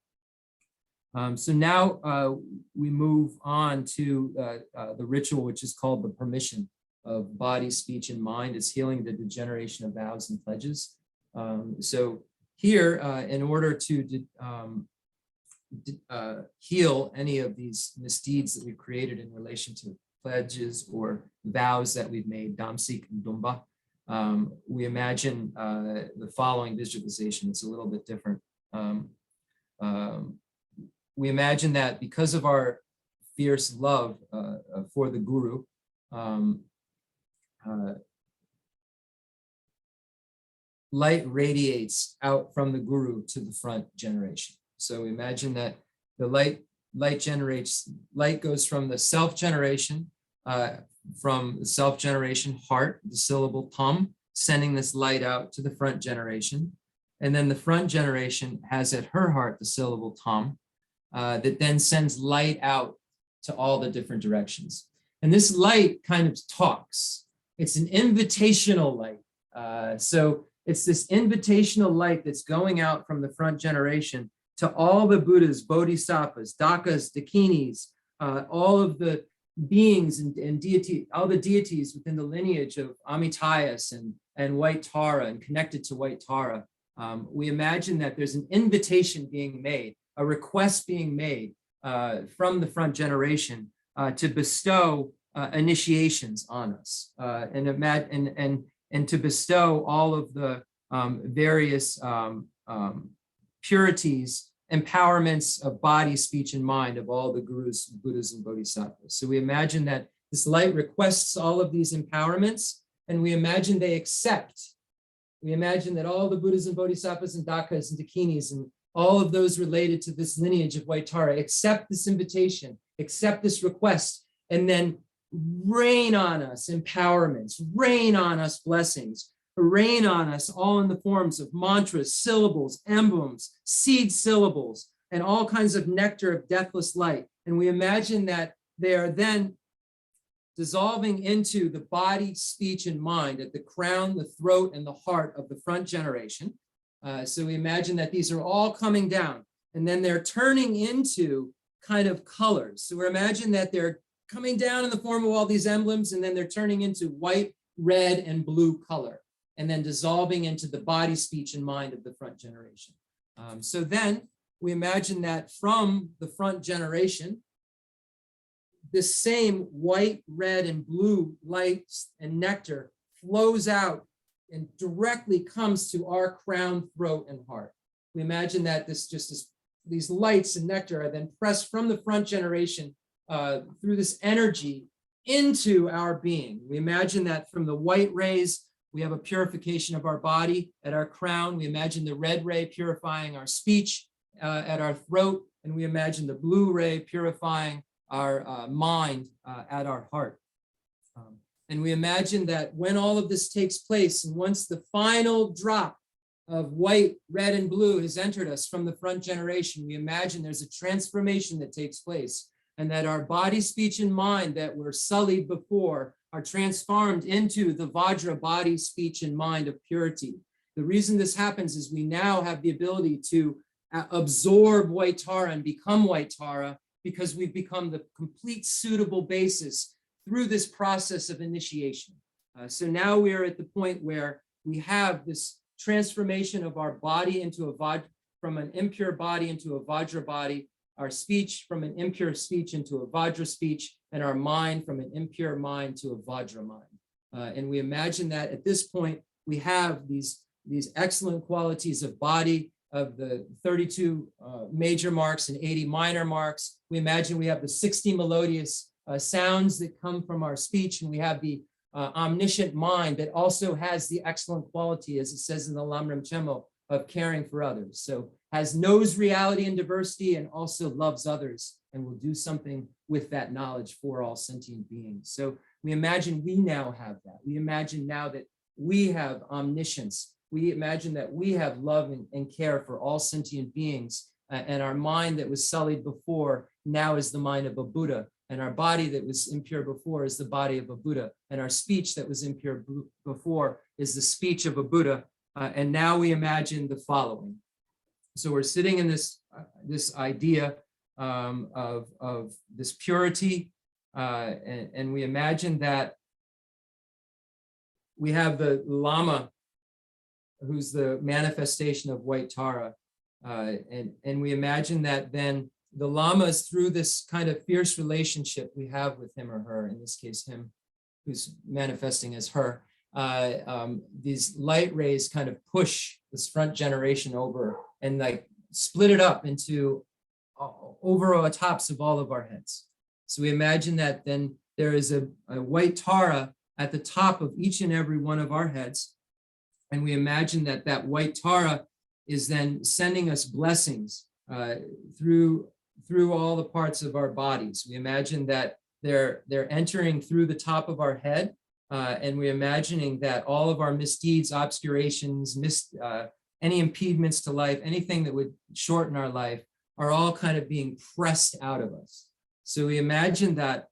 So now we move on to the ritual, which is called the permission of body, speech, and mind. It's healing the degeneration of vows and pledges. So here, in order to heal any of these misdeeds that we've created in relation to pledges or vows that we've made, damsik and dumba, we imagine the following visualization. It's a little bit different. We imagine that because of our fierce love for the guru, light radiates out from the guru to the front generation. So imagine that the light goes from the self-generation, heart, the syllable tum, sending this light out to the front generation. And then the front generation has at her heart the syllable tum, that then sends light out to all the different directions. And this light kind of talks. It's an invitational light. So it's this invitational light that's going out from the front generation to all the Buddhas, Bodhisattvas, Dakas, Dakinis, all of the beings and deity, all the deities within the lineage of Amitayas and White Tara and connected to White Tara. We imagine that there's an invitation being made, a request being made from the front generation to bestow initiations on us and to bestow all of the various purities, empowerments of body, speech, and mind of all the gurus, Buddhas, and Bodhisattvas. So we imagine that this light requests all of these empowerments, and we imagine they accept. We imagine that all the Buddhas and Bodhisattvas and Dakas and Dakinis and all of those related to this lineage of White Tara accept this invitation, accept this request, and then rain on us empowerments, rain on us blessings, rain on us all in the forms of mantras, syllables, emblems, seed syllables, and all kinds of nectar of deathless light. And we imagine that they are then dissolving into the body, speech, and mind at the crown, the throat, and the heart of the front generation. So we imagine that these are all coming down, and then they're turning into kind of colors. So we imagine that they're coming down in the form of all these emblems, and then they're turning into white, red, and blue color, and then dissolving into the body, speech, and mind of the front generation. So then we imagine that from the front generation, this same white, red, and blue lights and nectar flows out and directly comes to our crown, throat, and heart. We imagine that these lights and nectar are then pressed from the front generation through this energy into our being. We imagine that from the white rays, we have a purification of our body at our crown. We imagine the red ray purifying our speech at our throat, and we imagine the blue ray purifying our mind at our heart. And we imagine that when all of this takes place, and once the final drop of white, red, and blue has entered us from the front generation, we imagine there's a transformation that takes place, and that our body, speech, and mind that were sullied before are transformed into the Vajra body, speech, and mind of purity. The reason this happens is we now have the ability to absorb White Tara and become White Tara, because we've become the complete suitable basis through this process of initiation. So now we are at the point where we have this transformation of our body into from an impure body into a Vajra body, our speech from an impure speech into a Vajra speech, and our mind from an impure mind to a Vajra mind. And we imagine that at this point, we have these excellent qualities of body, of the 32 major marks and 80 minor marks. We imagine we have the 60 melodious sounds that come from our speech, and we have the omniscient mind that also has the excellent quality, as it says in the Lamrim Chenmo, of caring for others. So knows reality and diversity, and also loves others, and will do something with that knowledge for all sentient beings. So we imagine we now have that. We imagine now that we have omniscience. We imagine that we have love and care for all sentient beings, and our mind that was sullied before now is the mind of a Buddha, and our body that was impure before is the body of a Buddha, and our speech that was impure before is the speech of a Buddha. And now we imagine the following. So we're sitting in this idea of this purity, and we imagine that we have the Lama, who's the manifestation of White Tara, and we imagine that then the Lamas, through this kind of fierce relationship we have with him or her, in this case him, who's manifesting as her, these light rays kind of push this front generation over and like split it up into over the tops of all of our heads. So we imagine that then there is a White Tara at the top of each and every one of our heads, And we imagine that that white Tara is then sending us blessings through all the parts of our bodies. We imagine that they're entering through the top of our head, and we're imagining that all of our misdeeds, obscurations, any impediments to life, anything that would shorten our life, are all kind of being pressed out of us. So we imagine that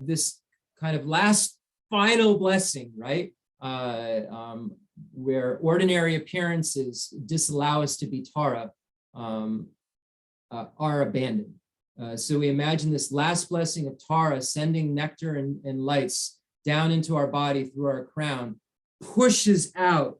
this kind of last final blessing, right? Where ordinary appearances disallow us to be Tara, are abandoned. So we imagine this last blessing of Tara sending nectar and lights down into our body through our crown, pushes out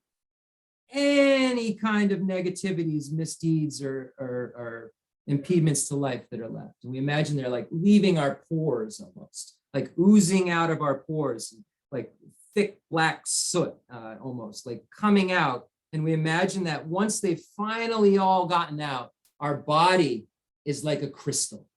any kind of negativities, misdeeds, or impediments to life that are left. And we imagine they're like leaving our pores almost, like oozing out of our pores, like thick black soot, almost like coming out. And we imagine that once they've finally all gotten out, our body is like a crystal.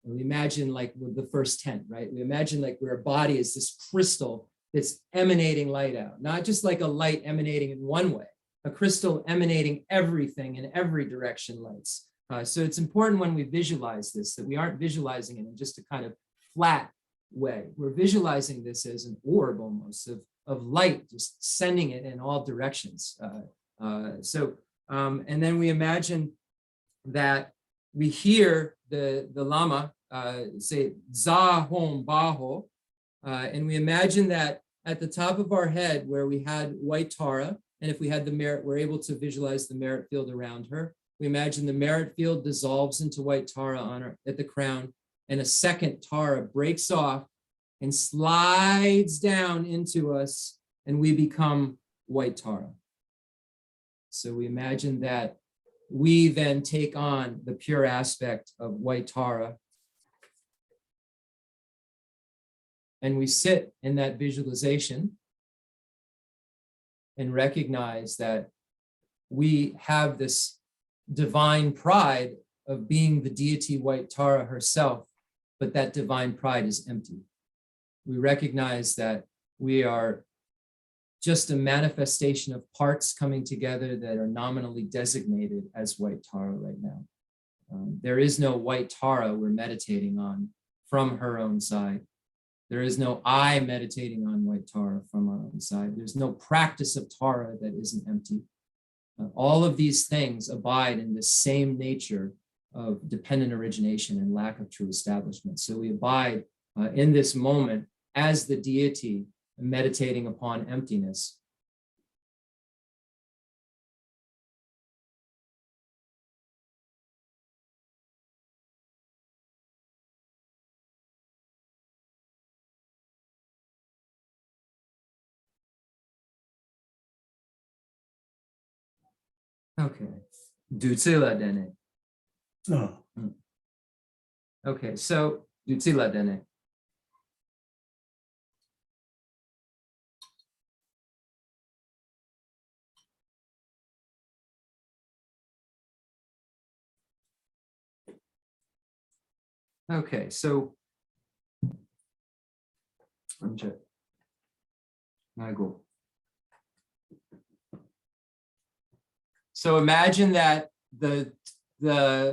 And we imagine like with the first tent, right? We imagine like where our body is this crystal that's emanating light out, not just like a light emanating in one way, a crystal emanating everything in every direction lights. So it's important when we visualize this, that we aren't visualizing it in just a kind of flat way. We're visualizing this as an orb almost of light, just sending it in all directions. And then we imagine that we hear the Lama say Za Hom Baho, and we imagine that at the top of our head where we had white Tara, and if we had the merit, we're able to visualize the merit field around her. We imagine the merit field dissolves into white Tara at the crown, and a second Tara breaks off and slides down into us, and we become white Tara. So we imagine that we then take on the pure aspect of white Tara, and we sit in that visualization and recognize that we have this divine pride of being the deity white Tara herself, but that divine pride is empty. We recognize that we are just a manifestation of parts coming together that are nominally designated as white Tara right now. There is no white Tara we're meditating on from her own side. There is no I meditating on white Tara from our own side. There's no practice of Tara that isn't empty. All of these things abide in the same nature of dependent origination and lack of true establishment. So we abide in this moment as the deity meditating upon emptiness. Okay. Dutsila dene.
Oh,
Okay, so Dutsila dene. Okay, so So imagine that the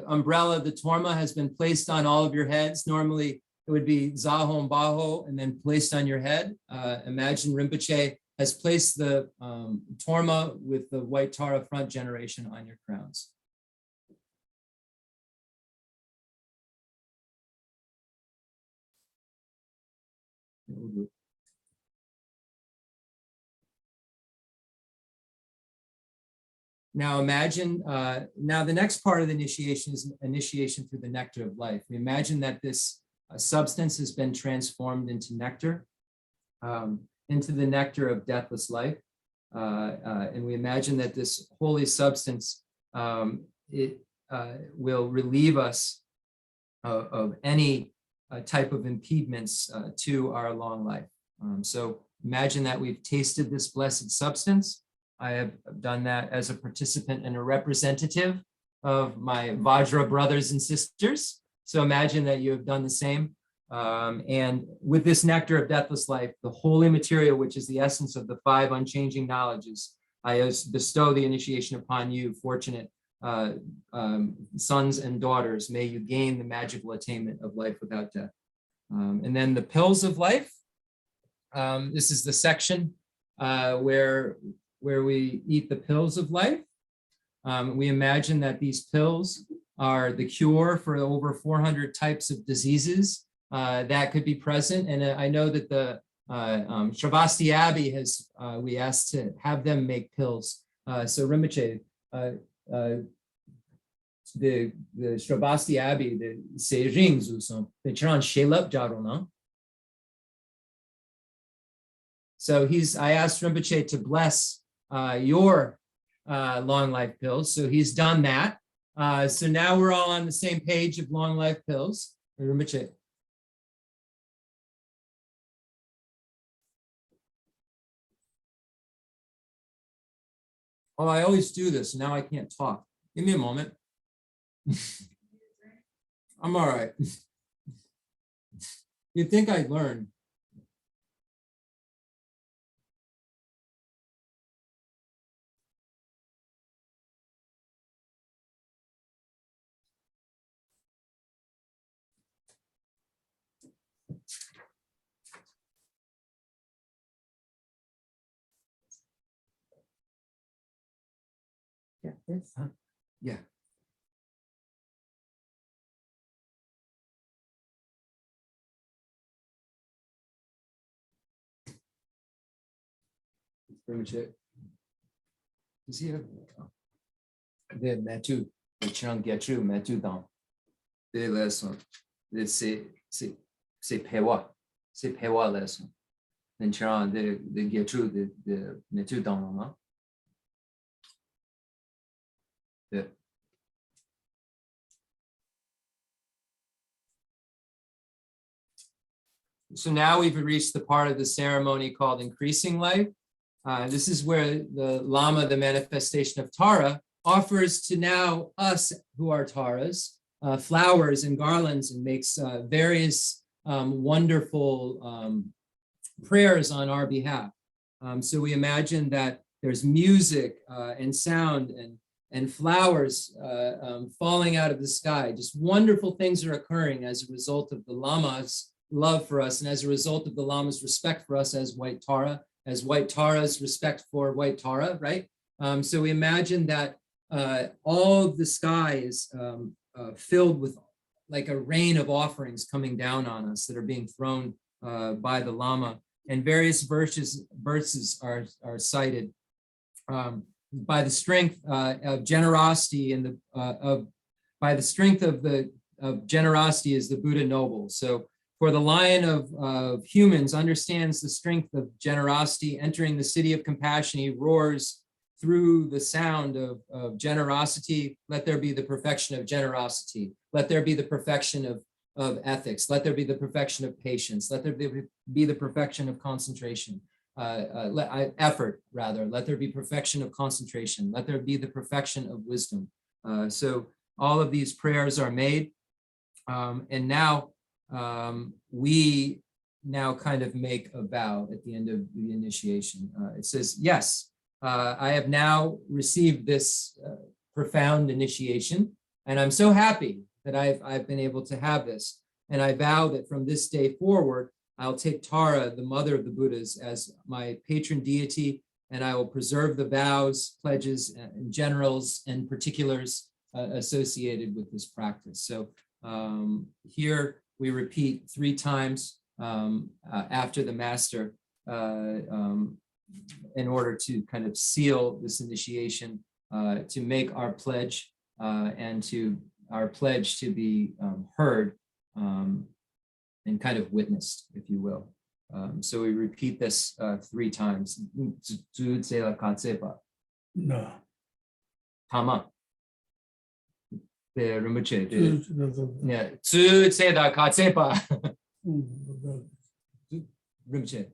umbrella, the torma, has been placed on all of your heads. Normally it would be Zahom Baho and then placed on your head. Imagine Rinpoche has placed the torma with the white Tara front generation on your crowns. Now imagine, now the next part of the initiation is initiation through the nectar of life. We imagine that this substance has been transformed into nectar, into the nectar of deathless life. And we imagine that this holy substance, it will relieve us of any type of impediments to our long life. So imagine that we've tasted this blessed substance. I have done that as a participant and a representative of my Vajra brothers and sisters. So imagine that you have done the same. And with this nectar of deathless life, the holy material, which is the essence of the 5 unchanging knowledges, I bestow the initiation upon you, fortunate sons and daughters. May you gain the magical attainment of life without death. And then the pills of life. This is the section where we eat the pills of life. We imagine that these pills are the cure for over 400 types of diseases that could be present. And I know that the Shravasti Abbey has, we asked to have them make pills. So Rinpoche, the Shravasti Abbey, the se rings usam, the Chiran Shelap Jarona. So I asked Rinpoche to bless your long life pills. So he's done that. So now we're all on the same page of long life pills. Rinpoche. Oh, I always do this. Now I can't talk. Give me a moment. I'm all right. You'd think I'd learn.
Yeah, this.
Yeah. Pretty much it. Does he have the metu, the chang getru metu down? The lesson. Let's say pewa lesson. Then chang the getru the metu down. Yeah. So now we've reached the part of the ceremony called increasing life. This is where the Lama, the manifestation of Tara, offers to now us who are Taras, flowers and garlands, and makes various wonderful prayers on our behalf. So we imagine that there's music and sound and flowers falling out of the sky. Just wonderful things are occurring as a result of the Lama's love for us and as a result of the Lama's respect for us as white Tara, as white Tara's respect for white Tara, right? So we imagine that all of the sky is filled with like a rain of offerings coming down on us that are being thrown by the Lama, and various verses are cited. By the strength of generosity and by the strength of generosity is the Buddha noble. So for the lion of humans understands the strength of generosity, entering the city of compassion, he roars through the sound of generosity. Let there be the perfection of generosity. Let there be the perfection of ethics. Let there be the perfection of patience. Let there be the perfection of concentration. Effort rather. Let there be perfection of concentration. Let there be the perfection of wisdom. So all of these prayers are made, and now we now kind of make a vow at the end of the initiation. It says, yes, I have now received this profound initiation, and I'm so happy that I've been able to have this. And I vow that from this day forward, I'll take Tara, the mother of the Buddhas, as my patron deity, and I will preserve the vows, pledges, and generals and particulars associated with this practice. So here we repeat 3 times after the master in order to kind of seal this initiation, to make our pledge and to our pledge to be heard and kind of witnessed, if you will. So we repeat this 3 times.
No.
Tama. The Rinpoche. Yeah. Tsu Tseda Katsepa. Rinpoche.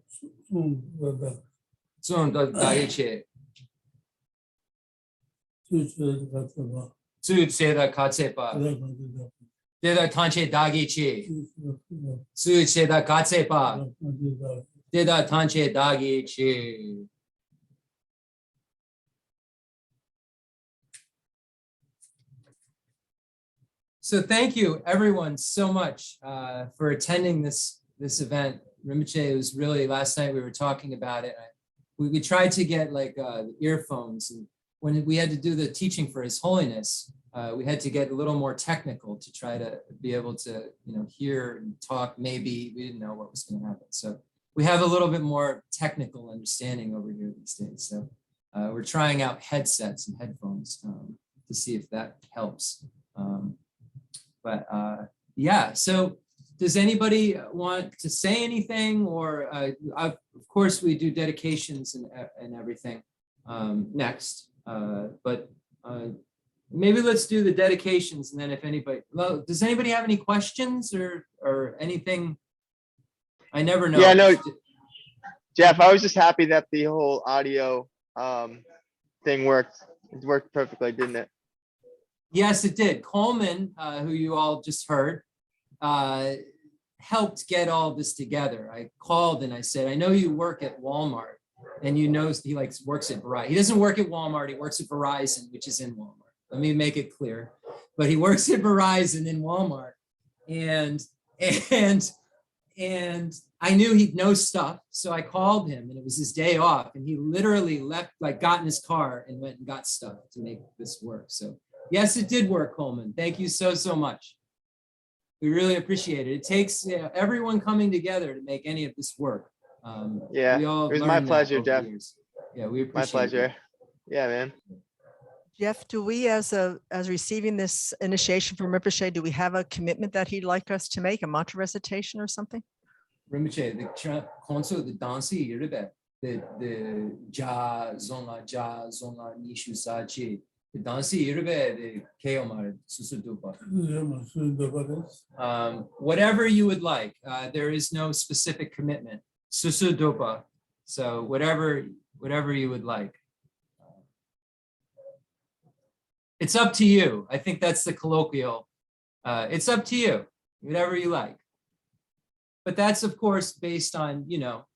Tsun Daiche. Tsu Tseda Katsepa. Deda Tanche Dagichi. Tsu Tseda Katsepa. Deda Tanche Dagichi.
So thank you everyone so much for attending this event. Rinpoche, it was really, last night we were talking about it. We tried to get like earphones, and when we had to do the teaching for His Holiness, we had to get a little more technical to try to be able to, hear and talk. Maybe we didn't know what was going to happen. So we have a little bit more technical understanding over here these days. So we're trying out headsets and headphones to see if that helps. Yeah, so does anybody want to say anything, or of course we do dedications and everything next, but maybe let's do the dedications, and then if anybody, well, does anybody have any questions or anything? I never know.
Yeah, no, Jeff, I was just happy that the whole audio thing worked. It worked perfectly, didn't it?
Yes, it did. Coleman, who you all just heard, helped get all this together. I called and I said, I know you work at Walmart, and he works at Verizon. He doesn't work at Walmart, he works at Verizon, which is in Walmart. Let me make it clear. But he works at Verizon in Walmart. And I knew he'd know stuff. So I called him, and it was his day off, and he literally left, got in his car and went and got stuff to make this work. So yes, it did work, Coleman. Thank you so much. We really appreciate it. It takes everyone coming together to make any of this work.
Yeah,
it
was my pleasure, Jeff.
Yeah, we appreciate
My pleasure.
it.
Yeah, man.
Jeff, do we, as receiving this initiation from Rinpoche, do we have a commitment that he'd like us to make, a mantra recitation or something?
Rinpoche, the Khensur, the dansi yirbe, the ja zonga nishu sachi. The dansi yirbe, the keomar susudupa. Whatever you would like. There is no specific commitment. Susudupa. So whatever you would like. It's up to you. I think that's the colloquial. It's up to you, whatever you like. But that's of course based on,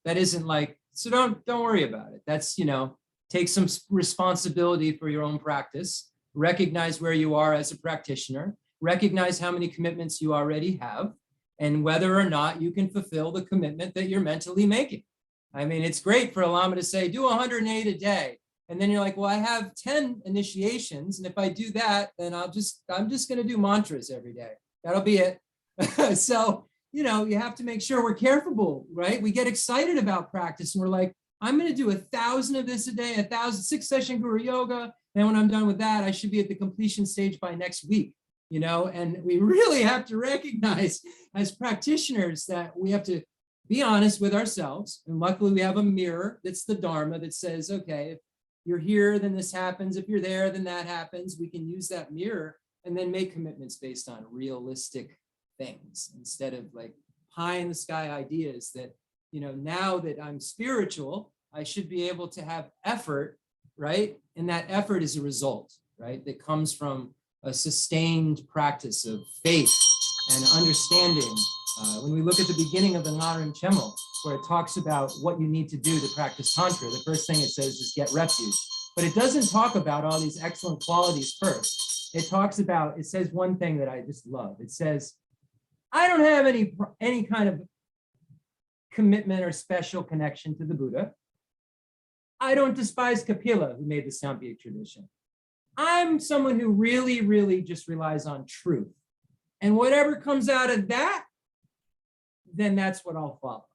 that isn't like, so don't worry about it. That's, take some responsibility for your own practice, recognize where you are as a practitioner, recognize how many commitments you already have, and whether or not you can fulfill the commitment that you're mentally making. I mean, it's great for a Lama to say, do 108 a day. And then you're like, well, I have 10 initiations. And if I do that, then I'm just going to do mantras every day. That'll be it. So, you have to make sure we're careful, right? We get excited about practice and we're like, I'm going to do 1,000 of this a day, 1,000 6-session Guru Yoga. Then when I'm done with that, I should be at the completion stage by next week, and we really have to recognize as practitioners that we have to be honest with ourselves. And luckily we have a mirror that's the Dharma that says, okay, if you're here, then this happens. If you're there, then that happens. We can use that mirror and then make commitments based on realistic things instead of like pie in the sky ideas that, now that I'm spiritual, I should be able to have effort, right? And that effort is a result, right? That comes from a sustained practice of faith and understanding. When we look at the beginning of the Lamrim Chenmo, where it talks about what you need to do to practice Tantra, the first thing it says is get refuge. But it doesn't talk about all these excellent qualities first. It says one thing that I just love. It says, I don't have any kind of commitment or special connection to the Buddha. I don't despise Kapila, who made the Samkhya tradition. I'm someone who really, really just relies on truth. And whatever comes out of that, then that's what I'll follow.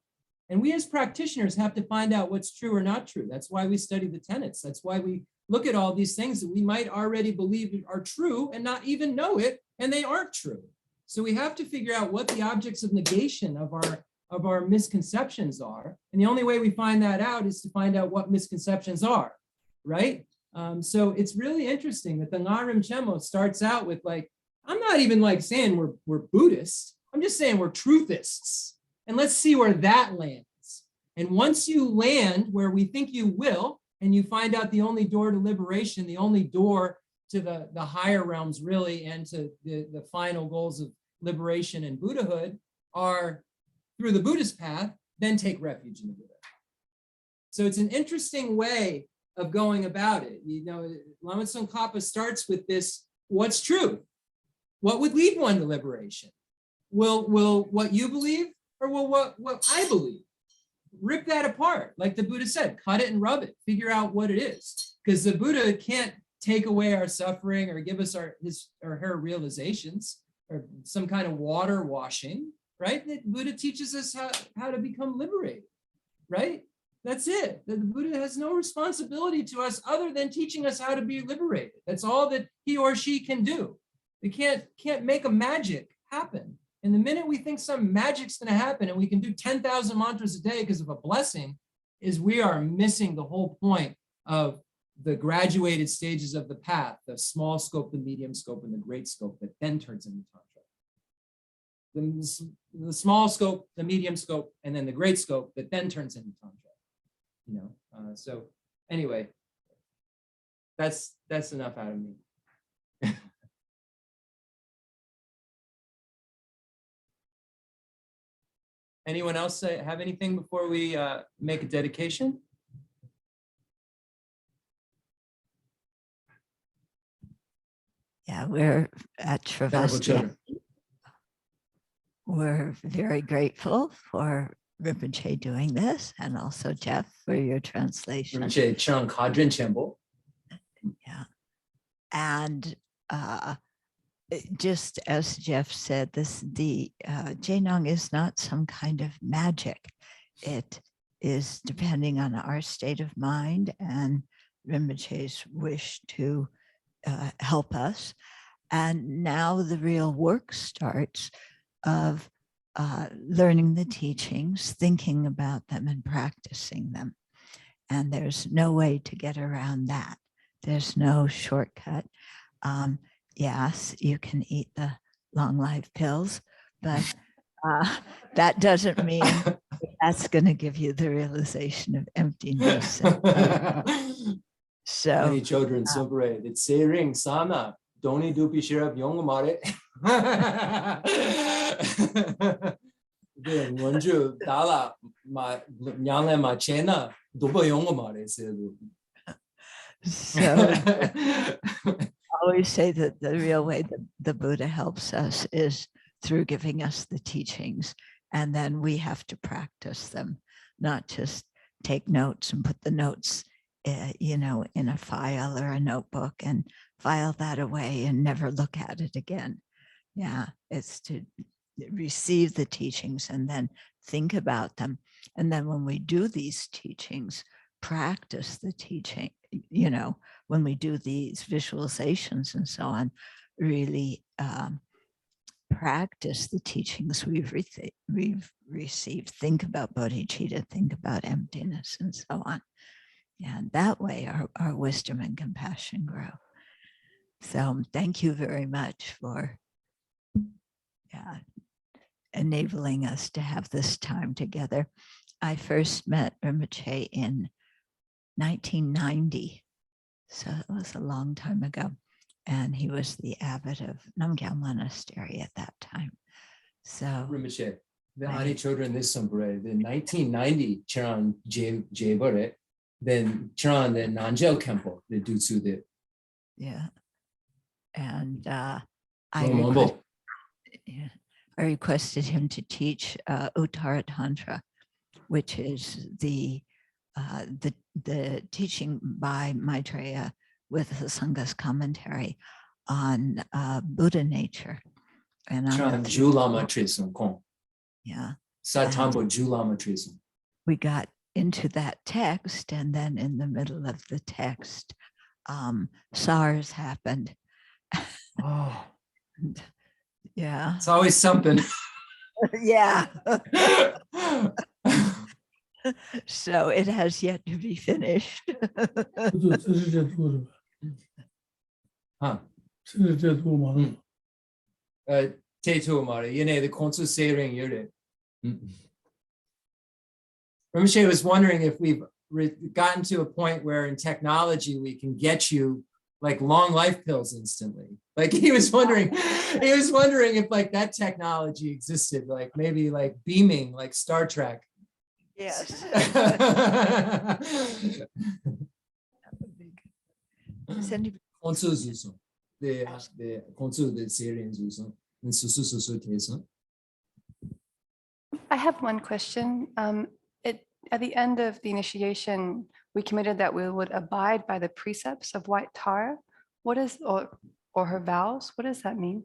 And we as practitioners have to find out what's true or not true. That's why we study the tenets. That's why we look at all these things that we might already believe are true and not even know it, and they aren't true. So we have to figure out what the objects of negation of our misconceptions are. And the only way we find that out is to find out what misconceptions are, right? So it's really interesting that the Lamrim Chenmo starts out with like, I'm not even like saying we're Buddhists. I'm just saying we're truthists. And let's see where that lands. And once you land where we think you will, and you find out the only door to liberation, the only door to the higher realms really, and to the final goals of liberation and Buddhahood are through the Buddhist path, then take refuge in the Buddha. So it's an interesting way of going about it. Lama Tsongkhapa starts with this, what's true? what would lead one to liberation? Will what you believe, or will what I believe? Rip that apart. Like the Buddha said, cut it and rub it, figure out what it is. Because the Buddha can't take away our suffering or give us his or her realizations or some kind of water washing, right? The Buddha teaches us how to become liberated, right? That's it. The Buddha has no responsibility to us other than teaching us how to be liberated. That's all that he or she can do. They can't make a magic happen. And the minute we think some magic's going to happen and we can do 10,000 mantras a day because of a blessing, is we are missing the whole point of the graduated stages of the path, the small scope, the medium scope, and the great scope that then turns into Tantra. The small scope, the medium scope, and then the great scope that then turns into Tantra. You know, so anyway, that's enough out of me. Anyone else have anything before we make a dedication?
Yeah, we're at
Venerable
Sravasti.
children.
We're very grateful for Rinpoche doing this, and also Jeff for your translation.
Rinpoche Chang Kadrin Chenmo.
Yeah. And just as Jeff said, the Jainong is not some kind of magic. It is depending on our state of mind and Rinpoche's wish to help us. And now the real work starts of learning the teachings, thinking about them, and practicing them. And there's no way to get around that. There's no shortcut. Yes, you can eat the long life pills, but that doesn't mean that's going to give you the realization of emptiness. So
Many children separate. It's saying sana. Doni dupi shirab yong mare. The Monju Dala ma nyangla ma chena dubo yong mare sedu.
So I always say that the real way that the Buddha helps us is through giving us the teachings, and then we have to practice them, not just take notes and put the notes, you know, in a file or a notebook and file that away and never look at it again. Yeah, it's to receive the teachings and then think about them. And then when we do these teachings, practice the teaching, you know, when we do these visualizations and so on, really practice the teachings we've received. Think about bodhicitta, think about emptiness, and so on. And that way our wisdom and compassion grow. So thank you very much for enabling us to have this time together. I first met Rinpoche in 1990. So it was a long time ago. And he was the abbot of Namgyal Monastery at that time. So
Rinpoche, the Ani children this sombre, the 1990 Chiran Jebore, then Chiran the Nanjel Kempo, the Dutsu the.
yeah. And I requested him to teach Uttara Tantra, which is the teaching by Maitreya with the Sangha's commentary on Buddha nature. And
Julama Trisum Kong.
Yeah.
Satambo Julama Trisum.
We got into that text, and then in the middle of the text, SARS happened.
Oh,
yeah.
it's always something.
Yeah. So it has yet to be finished.
Huh. Tetu Mari, you know, the Khensur Rinpoche Yure. Rinpoche was wondering if we've gotten to a point where in technology we can get you like long life pills instantly. Like he was wondering if like that technology existed, like maybe like beaming, like Star Trek.
Yes.
the Khensur the series and susu.
I have one question. At the end of the initiation, we committed that we would abide by the precepts of White Tara. What is, or her vows? What does that mean?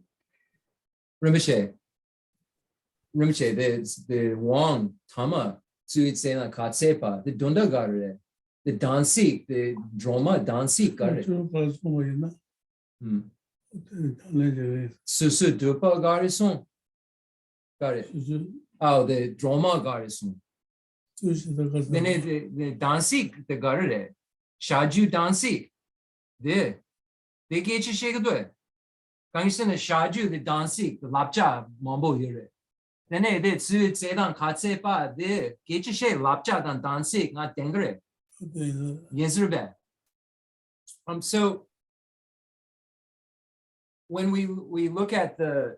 Rinpoche, the Wang Tama, Tsuitsena Katsepa, the Dunda Garre, the Dansik, the Droma Dansik Garre. Susu Dupa Garrison. Got it. Oh, the Droma Garrison. Then the Dansik, the Garre, Shaju Dansik. There. They get you shake a bit. Gangster the Shaju, the Dansik, the Lapcha, Mambo here. Then they did Su Sedan Katsepa, there. Get you shake Lapcha than Dansik, not Dengre. Yes, Rebe. So when we look at the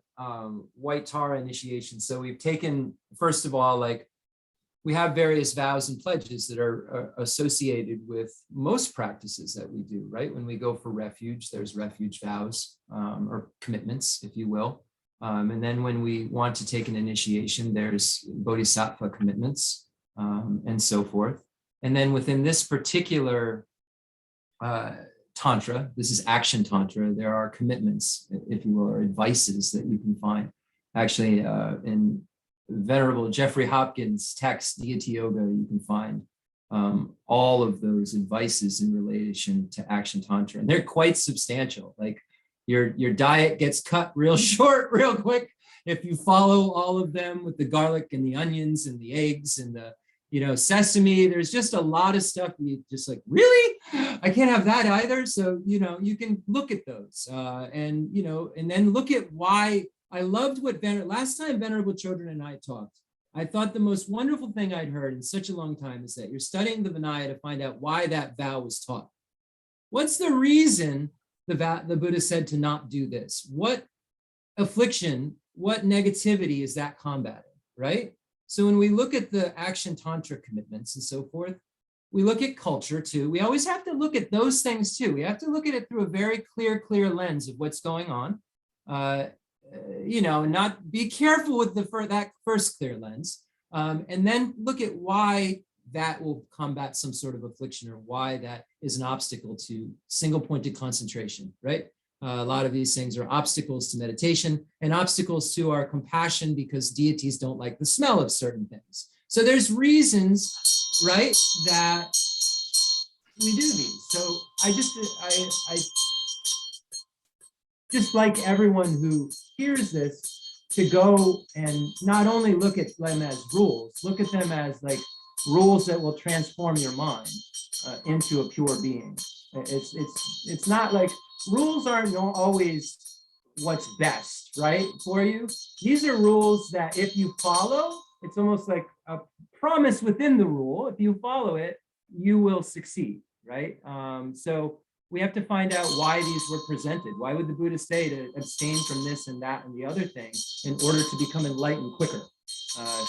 White Tara initiation, so we've taken, first of all, like, we have various vows and pledges that are associated with most practices that we do, right? When we go for refuge, there's refuge vows or commitments, if you will. And then when we want to take an initiation, there's Bodhisattva commitments and so forth. And then within this particular Tantra, this is action Tantra, there are commitments, if you will, or advices that you can find. Actually, in Venerable Jeffrey Hopkins' text, Deity Yoga, you can find all of those advices in relation to action Tantra. And they're quite substantial. Like your diet gets cut real short, real quick, if you follow all of them with the garlic and the onions and the eggs and the, sesame. There's just a lot of stuff you just like, really? I can't have that either. So, you can look at those and then look at why. I loved what last time Venerable Children and I talked. I thought the most wonderful thing I'd heard in such a long time is that you're studying the Vinaya to find out why that vow was taught. What's the reason the Buddha said to not do this? What affliction, what negativity is that combating, right? So when we look at the action Tantra commitments and so forth, we look at culture too. We always have to look at those things too. We have to look at it through a very clear lens of what's going on. Not be careful with that first clear lens, and then look at why that will combat some sort of affliction or why that is an obstacle to single pointed concentration, right? A lot of these things are obstacles to meditation and obstacles to our compassion because deities don't like the smell of certain things. So there's reasons, right, that we do these. So I just like everyone who hears this to go and not only look at them as rules, look at them as like rules that will transform your mind into a pure being. It's not like rules aren't always what's best, right, for you. These are rules that if you follow, it's almost like a promise within the rule. If you follow it, you will succeed, right? So we have to find out why these were presented. Why would the Buddha say to abstain from this and that and the other thing in order to become enlightened quicker?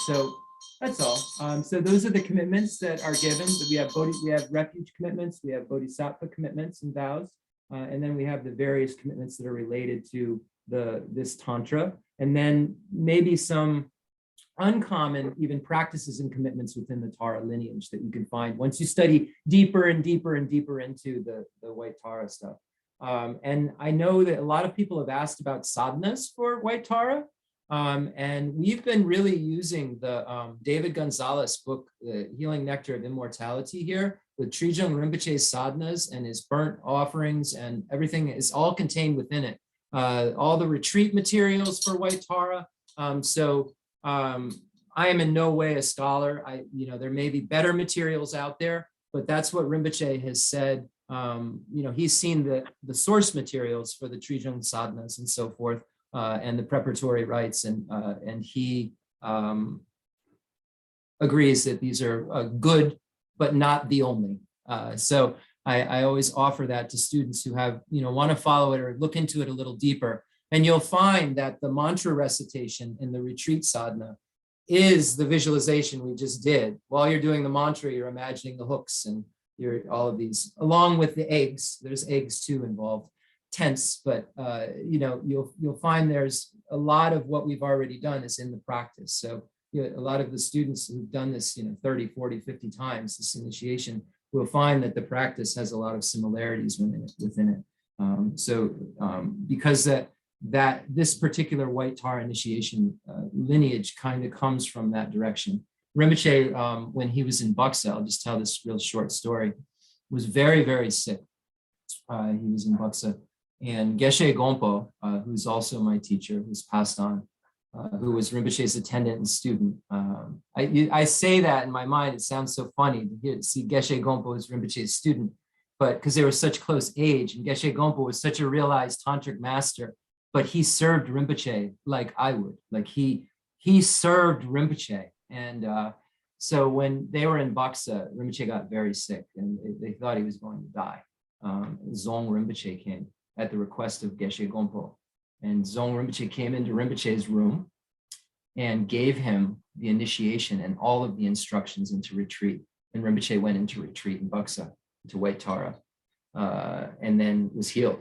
So that's all. So those are the commitments that are given. We have refuge commitments, we have bodhisattva commitments and vows, and then we have the various commitments that are related to this tantra, and then maybe some uncommon even practices and commitments within the Tara lineage that you can find once you study deeper and deeper and deeper into the White Tara stuff. And I know that a lot of people have asked about sadhanas for White Tara. And we've been really using the David Gonzalez book, The Healing Nectar of Immortality here, with Trijung Rinpoche's sadhanas and his burnt offerings, and everything is all contained within it. All the retreat materials for White Tara. I am in no way a scholar. There may be better materials out there, but that's what Rinpoche has said. He's seen the source materials for the Trijung sadhanas and so forth, and the preparatory rites, and he agrees that these are good, but not the only. So I always offer that to students who have, want to follow it or look into it a little deeper. And you'll find that the mantra recitation in the retreat sadhana is the visualization we just did. While you're doing the mantra, you're imagining the hooks and all of these, along with the eggs. There's eggs too involved. tense, but you'll find there's a lot of what we've already done is in the practice. So a lot of the students who've done this 30, 40, 50 times, this initiation, will find that the practice has a lot of similarities within it. Because that this particular white Tara initiation lineage kind of comes from that direction. Rinpoche, when he was in Buxa, I'll just tell this real short story, was very, very sick. He was in Buxa. And Geshe Gompo, who's also my teacher, who's passed on, who was Rinpoche's attendant and student. I say that in my mind, it sounds so funny to see Geshe Gompo as Rinpoche's student, but because they were such close age, and Geshe Gompo was such a realized tantric master, but he served Rinpoche like I would, like he served Rinpoche. And so when they were in Buxa, Rinpoche got very sick and they thought he was going to die. Zong Rinpoche came at the request of Geshe Gompo. And Zong Rinpoche came into Rinpoche's room and gave him the initiation and all of the instructions into retreat. And Rinpoche went into retreat in Buxa, to White Tara, and then was healed.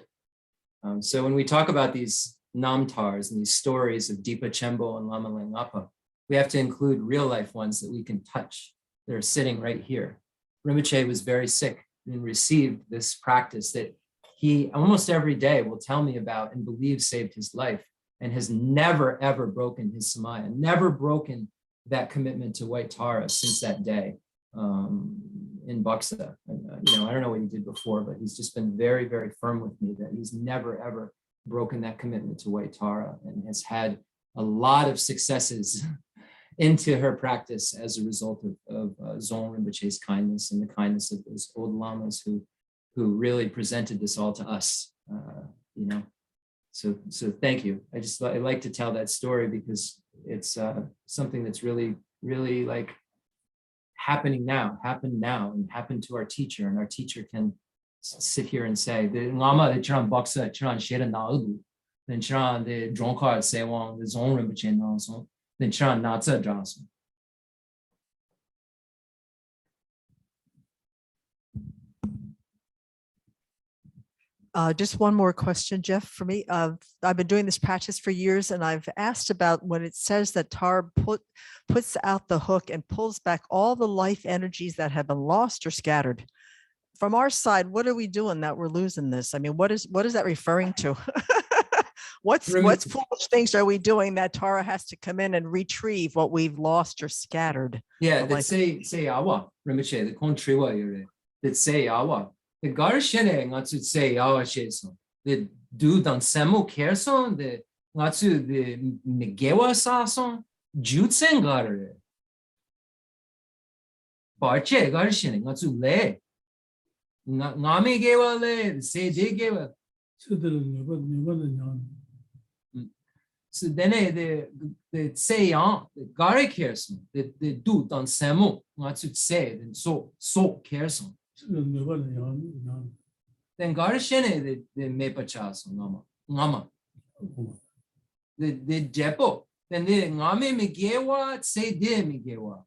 So when we talk about these namtars and these stories of Dipa Chembo and Lama Lengapa, we have to include real life ones that we can touch. They're sitting right here. Rinpoche was very sick and received this practice that he almost every day will tell me about and believes saved his life, and has never, ever broken his samaya, never broken that commitment to White Tara since that day in Buxa. I don't know what he did before, but he's just been very, very firm with me that he's never, ever broken that commitment to White Tara, and has had a lot of successes into her practice as a result of Zong Rinpoche's kindness and the kindness of those old lamas who really presented this all to us, So thank you. I like to tell that story because it's something that's really, really like happened now, and happened to our teacher, and our teacher can sit here and say, the Lama, the Chiran Boksa, Chiran Shera Naudu, then Chiran, the Dronkar Sewang, the Zong Rinpoche Nason, then Chiran Natsa Johnson.
Just one more question, Jeff, for me. I've been doing this practice for years, and I've asked about when it says that Tara puts out the hook and pulls back all the life energies that have been lost or scattered. From our side, what are we doing that we're losing this? I mean, what is that referring to? What foolish things are we doing that Tara has to come in and retrieve what we've lost or scattered?
Yeah, that say awa, Rinpoche, the contriwa yore, that say awa. The garshene ngatsu say awa sheson. The do dan semo kerson, the ngatsu the migewa sason, jutsen garre. Barche garshene ngatsu le. Ngami gewa le, the say de gewa. So then the say the gare kerson, the do dan semo ngatsu say, then so kerson. Then garshene the mepachas ngama. The jepo. Then the ngame migewa say de migewa.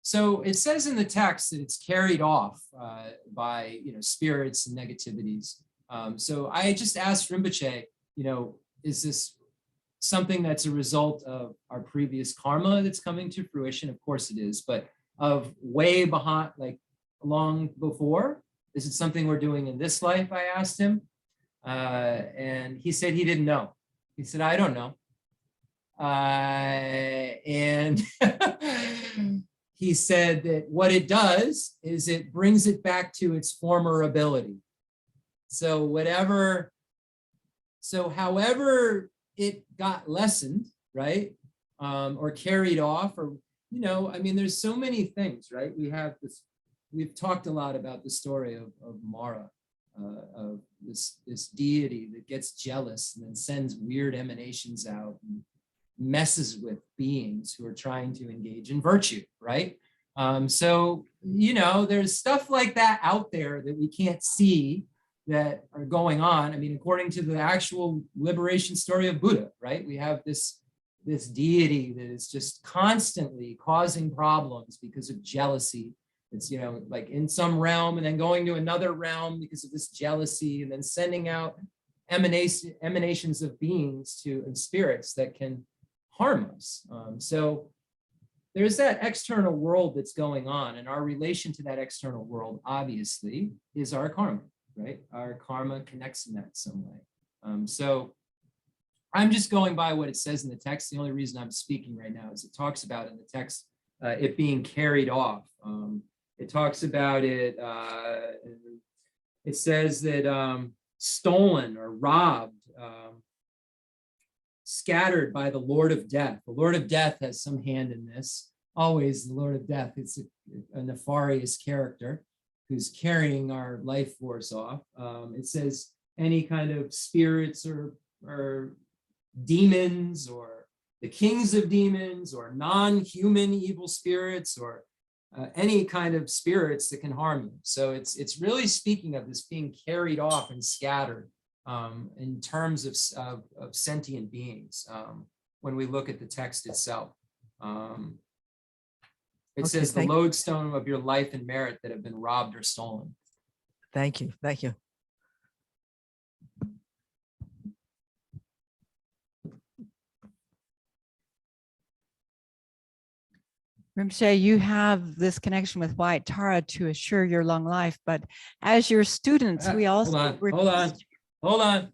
So it says in the text that it's carried off by spirits and negativities. So I just asked Rinpoche, is this something that's a result of our previous karma that's coming to fruition? Of course it is, but of way behind, like long before? Is it something we're doing in this life? I asked him, and he said he didn't know. He said, I don't know. And he said that what it does is it brings it back to its former ability. So however it got lessened, right? Or carried off, or, there's so many things, right? We've talked a lot about the story of Mara, of this deity that gets jealous and then sends weird emanations out and messes with beings who are trying to engage in virtue, right? So, there's stuff like that out there that we can't see that are going on. I mean, according to the actual liberation story of Buddha, right? We have this this deity that is just constantly causing problems because of jealousy. It's, you know, like in some realm and then going to another realm because of this jealousy, and then sending out emanations of beings and spirits that can harm us. So there's that external world that's going on, and our relation to that external world, obviously, is our karma, right? Our karma connects in that some way. So I'm just going by what it says in the text. The only reason I'm speaking right now is it talks about in the text it being carried off. It talks about it, it says that stolen or robbed, scattered by the Lord of Death. The Lord of Death has some hand in this. Always the Lord of Death. It's a nefarious character who's carrying our life force off. It says any kind of spirits or demons, or the kings of demons, or non-human evil spirits, or any kind of spirits that can harm you. So it's really speaking of this being carried off and scattered in terms of sentient beings when we look at the text itself. It says the lodestone of your life and merit that have been robbed or stolen.
Thank you. Thank you. Rinpoche, you have this connection with White Tara to assure your long life, but as your students, we also
Hold on.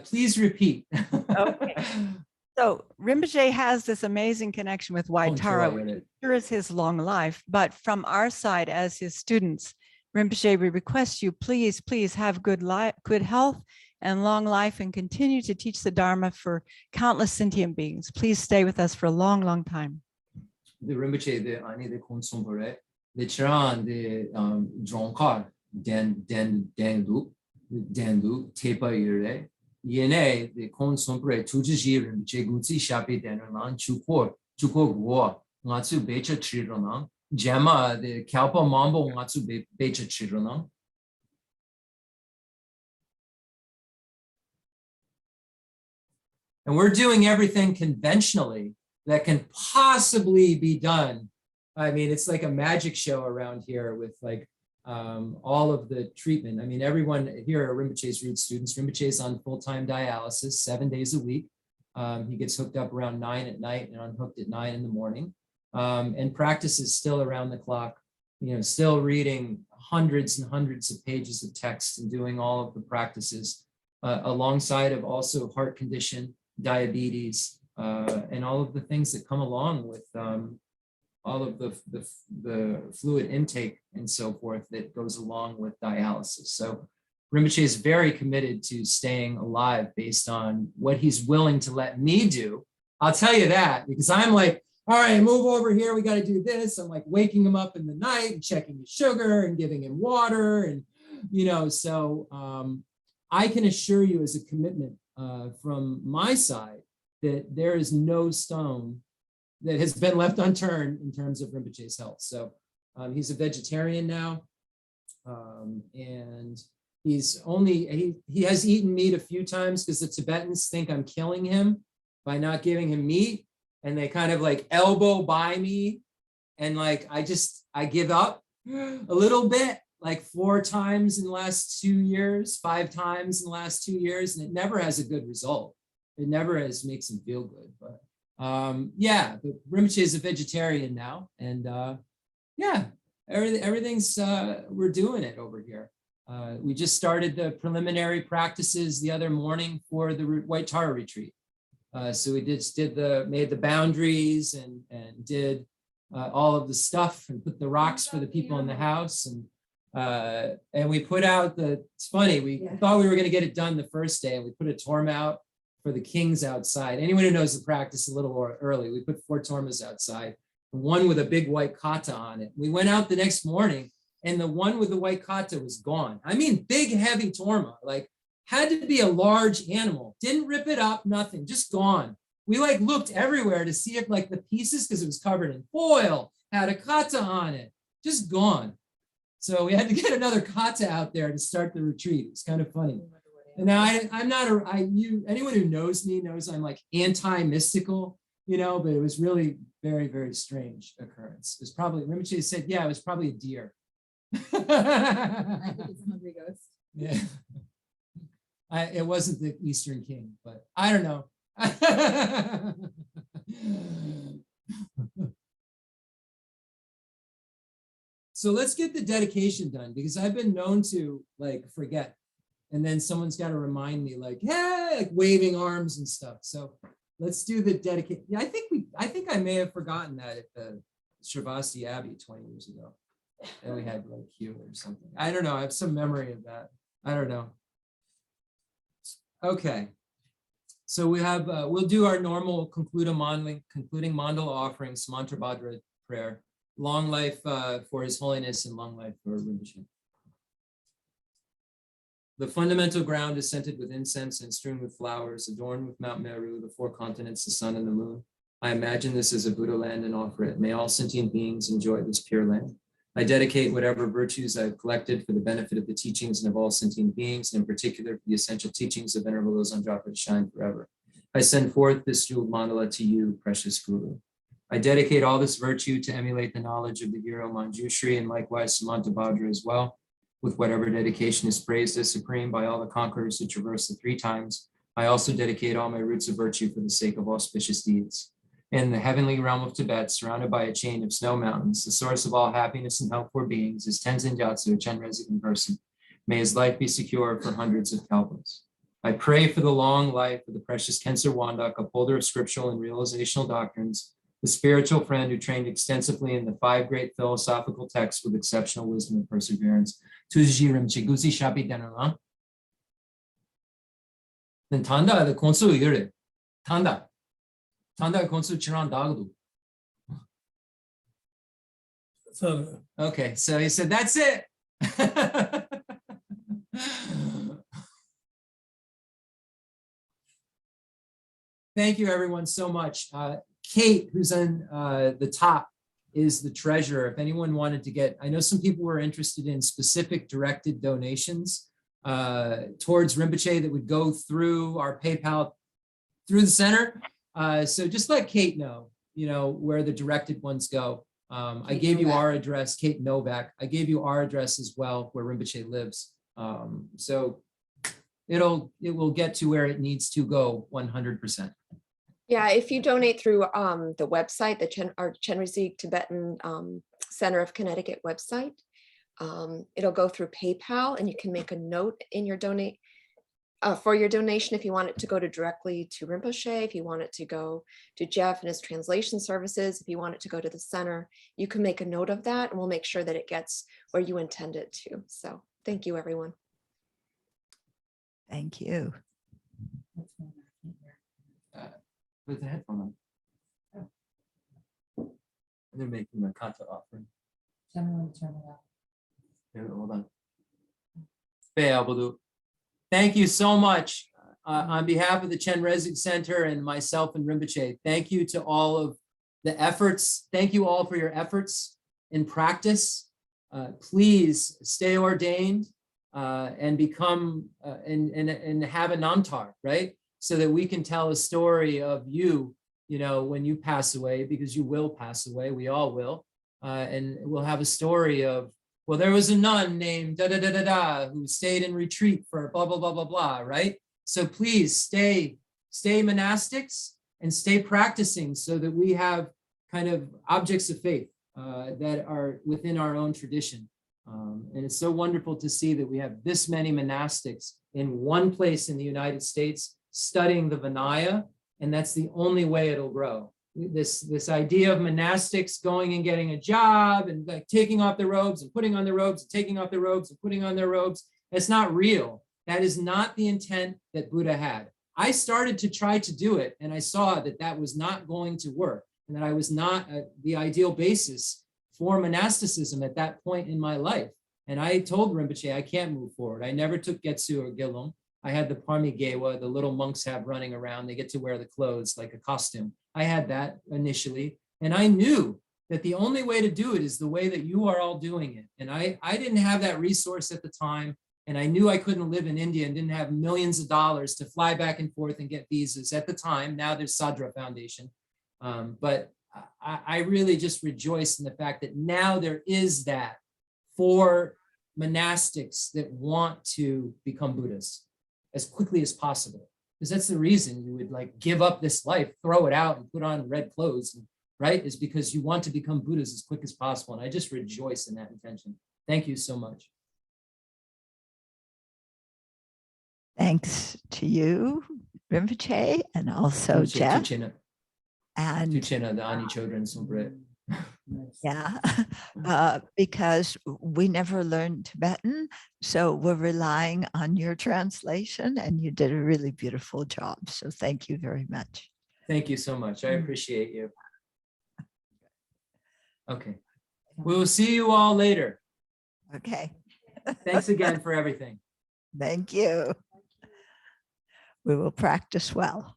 Please repeat.
Okay. So Rinpoche has this amazing connection with White Tara, which assures his long life. But from our side, as his students, Rinpoche, we request you, please have good health and long life, and continue to teach the Dharma for countless sentient beings. Please stay with us for a long, long time.
The Rinpoche, the ani de consombore, the Chiran, the Dronkar, Dendu, Tepa Ire, Yene, the consombore, Tuji Rinpoche, Gutsi Shapi Denalan, Chukor Guo, Natsu Becha Chironang, Gemma, the Kalpa Mambo, Natsu Becha Chironang. And we're doing everything conventionally that can possibly be done. I mean, it's like a magic show around here with like all of the treatment. I mean, everyone here are Rinpoche's root students. Rinpoche's on full-time dialysis 7 days a week. He gets hooked up around 9 at night and unhooked at 9 in the morning. And practices still around the clock, you know, still reading hundreds and hundreds of pages of text and doing all of the practices alongside of also heart condition, diabetes, and all of the things that come along with all of the fluid intake and so forth that goes along with dialysis. So Rinpoche is very committed to staying alive based on what he's willing to let me do. I'll tell you that, because I'm like, all right, move over here, we got to do this. I'm like waking him up in the night and checking his sugar and giving him water, and you know, so I can assure you as a commitment from my side that there is no stone that has been left unturned in terms of Rinpoche's health. So he's a vegetarian now, and he has eaten meat a few times because the Tibetans think I'm killing him by not giving him meat, and they kind of like elbow by me, and like I give up a little bit, like 4 times in the last 2 years, 5 times in the last 2 years, and it never has a good result. It never makes him feel good. But yeah, but Rinpoche is a vegetarian now, and yeah, everything's we're doing it over here. We just started the preliminary practices the other morning for the White Tara retreat. So we made the boundaries and did all of the stuff and put the rocks for the people in the house, and we put out it's funny, we thought we were going to get it done the first day, and we put a torm out for the kings outside. Anyone who knows the practice a little early, we put 4 tormas outside, one with a big white kata on it. We went out the next morning, and the one with the white kata was gone. I mean, big, heavy torma, like had to be a large animal. Didn't rip it up, nothing, just gone. We like looked everywhere to see if like the pieces, because it was covered in foil, had a kata on it, just gone. So we had to get another kata out there to start the retreat. It's kind of funny. And now I'm not anyone who knows me knows I'm like anti-mystical, you know, but it was really very, very strange occurrence. It was probably, Rinpoche said, yeah, it was probably a deer.
I think it's a hungry ghost.
Yeah. It wasn't the Eastern King, but I don't know. So let's get the dedication done, because I've been known to like forget. And then someone's got to remind me, like, hey, like waving arms and stuff. So let's do the dedication. Yeah, I think I may have forgotten that at the Sravasti Abbey 20 years ago. And we had like Q or something. I don't know. I have some memory of that. I don't know. Okay. So we have, we'll do our normal concluding Mandala Offering, Samantrabhadra prayer. Long life for His Holiness and long life for Rinpoche. The fundamental ground is scented with incense and strewn with flowers, adorned with Mount Meru, the four continents, the sun and the moon. I imagine this as a Buddha land and offer it. May all sentient beings enjoy this pure land. I dedicate whatever virtues I've collected for the benefit of the teachings and of all sentient beings, and in particular for the essential teachings of Venerable Losang Drapa to shine forever. I send forth this jeweled mandala to you, precious Guru. I dedicate all this virtue to emulate the knowledge of the hero Manjushri and likewise Samantabhadra as well, with whatever dedication is praised as supreme by all the conquerors who traverse the three times. I also dedicate all my roots of virtue for the sake of auspicious deeds. In the heavenly realm of Tibet, surrounded by a chain of snow mountains, the source of all happiness and health for beings is Tenzin Gyatso, Chenrezig in person. May his life be secure for hundreds of kalpas. I pray for the long life of the precious Khensur Wandak, upholder of scriptural and realizational doctrines, the spiritual friend who trained extensively in the 5 great philosophical texts with exceptional wisdom and perseverance. Tuji Rinpoche Gusi Shapi Denala. Then Tanda the Khensur Yure. Tanda Khensur Chiran Dagdu. Okay, so he said, that's it. Thank you everyone so much. Kate, who's on the top, is the treasurer. If anyone wanted to get, I know some people were interested in specific directed donations towards Rinpoche that would go through our PayPal, through the center. So just let Kate know, you know, where the directed ones go. I gave you our address, Kate Novak. I gave you our address as well, where Rinpoche lives. So it will get to where it needs to go 100%.
Yeah, if you donate through the website, the Chenrezig Tibetan Center of Connecticut website, it'll go through PayPal, and you can make a note in your for your donation if you want it to go directly to Rinpoche, if you want it to go to Jeff and his translation services, if you want it to go to the center, you can make a note of that, and we'll make sure that it gets where you intend it to. So thank you, everyone.
Thank you.
Put the headphone on. And they're making a kata offering.
Turn it off.
Here, hold on. Thank you so much on behalf of the Chenrezig Center and myself and Rinpoche. Thank you to all of the efforts. Thank you all for your efforts in practice. Please stay ordained and become and have a namtar, right? So that we can tell a story of you, you know, when you pass away, because you will pass away, we all will. And we'll have a story of, well, there was a nun named da-da-da-da-da who stayed in retreat for blah, blah, blah, blah, blah, right? So please stay monastics and stay practicing so that we have kind of objects of faith that are within our own tradition. And it's so wonderful to see that we have this many monastics in one place in the United States studying the Vinaya, and that's the only way it'll grow. This idea of monastics going and getting a job and like taking off their robes and putting on their robes and taking off their robes and putting on their robes, it's not real. That is not the intent that Buddha had. I started to try to do it, and I saw that that was not going to work, and that I was not the ideal basis for monasticism at that point in my life. And I told Rinpoche, I can't move forward. I never took Getsu or Gilum. I had the Parmi Gewa, the little monks have running around. They get to wear the clothes like a costume. I had that initially. And I knew that the only way to do it is the way that you are all doing it. And I didn't have that resource at the time. And I knew I couldn't live in India and didn't have millions of dollars to fly back and forth and get visas at the time. Now there's Sadra Foundation. But I really just rejoice in the fact that now there is that for monastics that want to become Buddhists as quickly as possible. Because that's the reason you would like give up this life, throw it out and put on red clothes, right? Is because you want to become Buddhist as quick as possible. And I just rejoice in that intention. Thank you so much.
Thanks to you, Rinpoche, and also Jeff. And
Tuchena, the Ani Chodron Sobret.
yeah, because we never learned Tibetan, so we're relying on your translation, and you did a really beautiful job. So thank you very much.
Thank you so much. I appreciate you. Okay. We will see you all later.
Okay.
Thanks again for everything.
Thank you. We will practice well.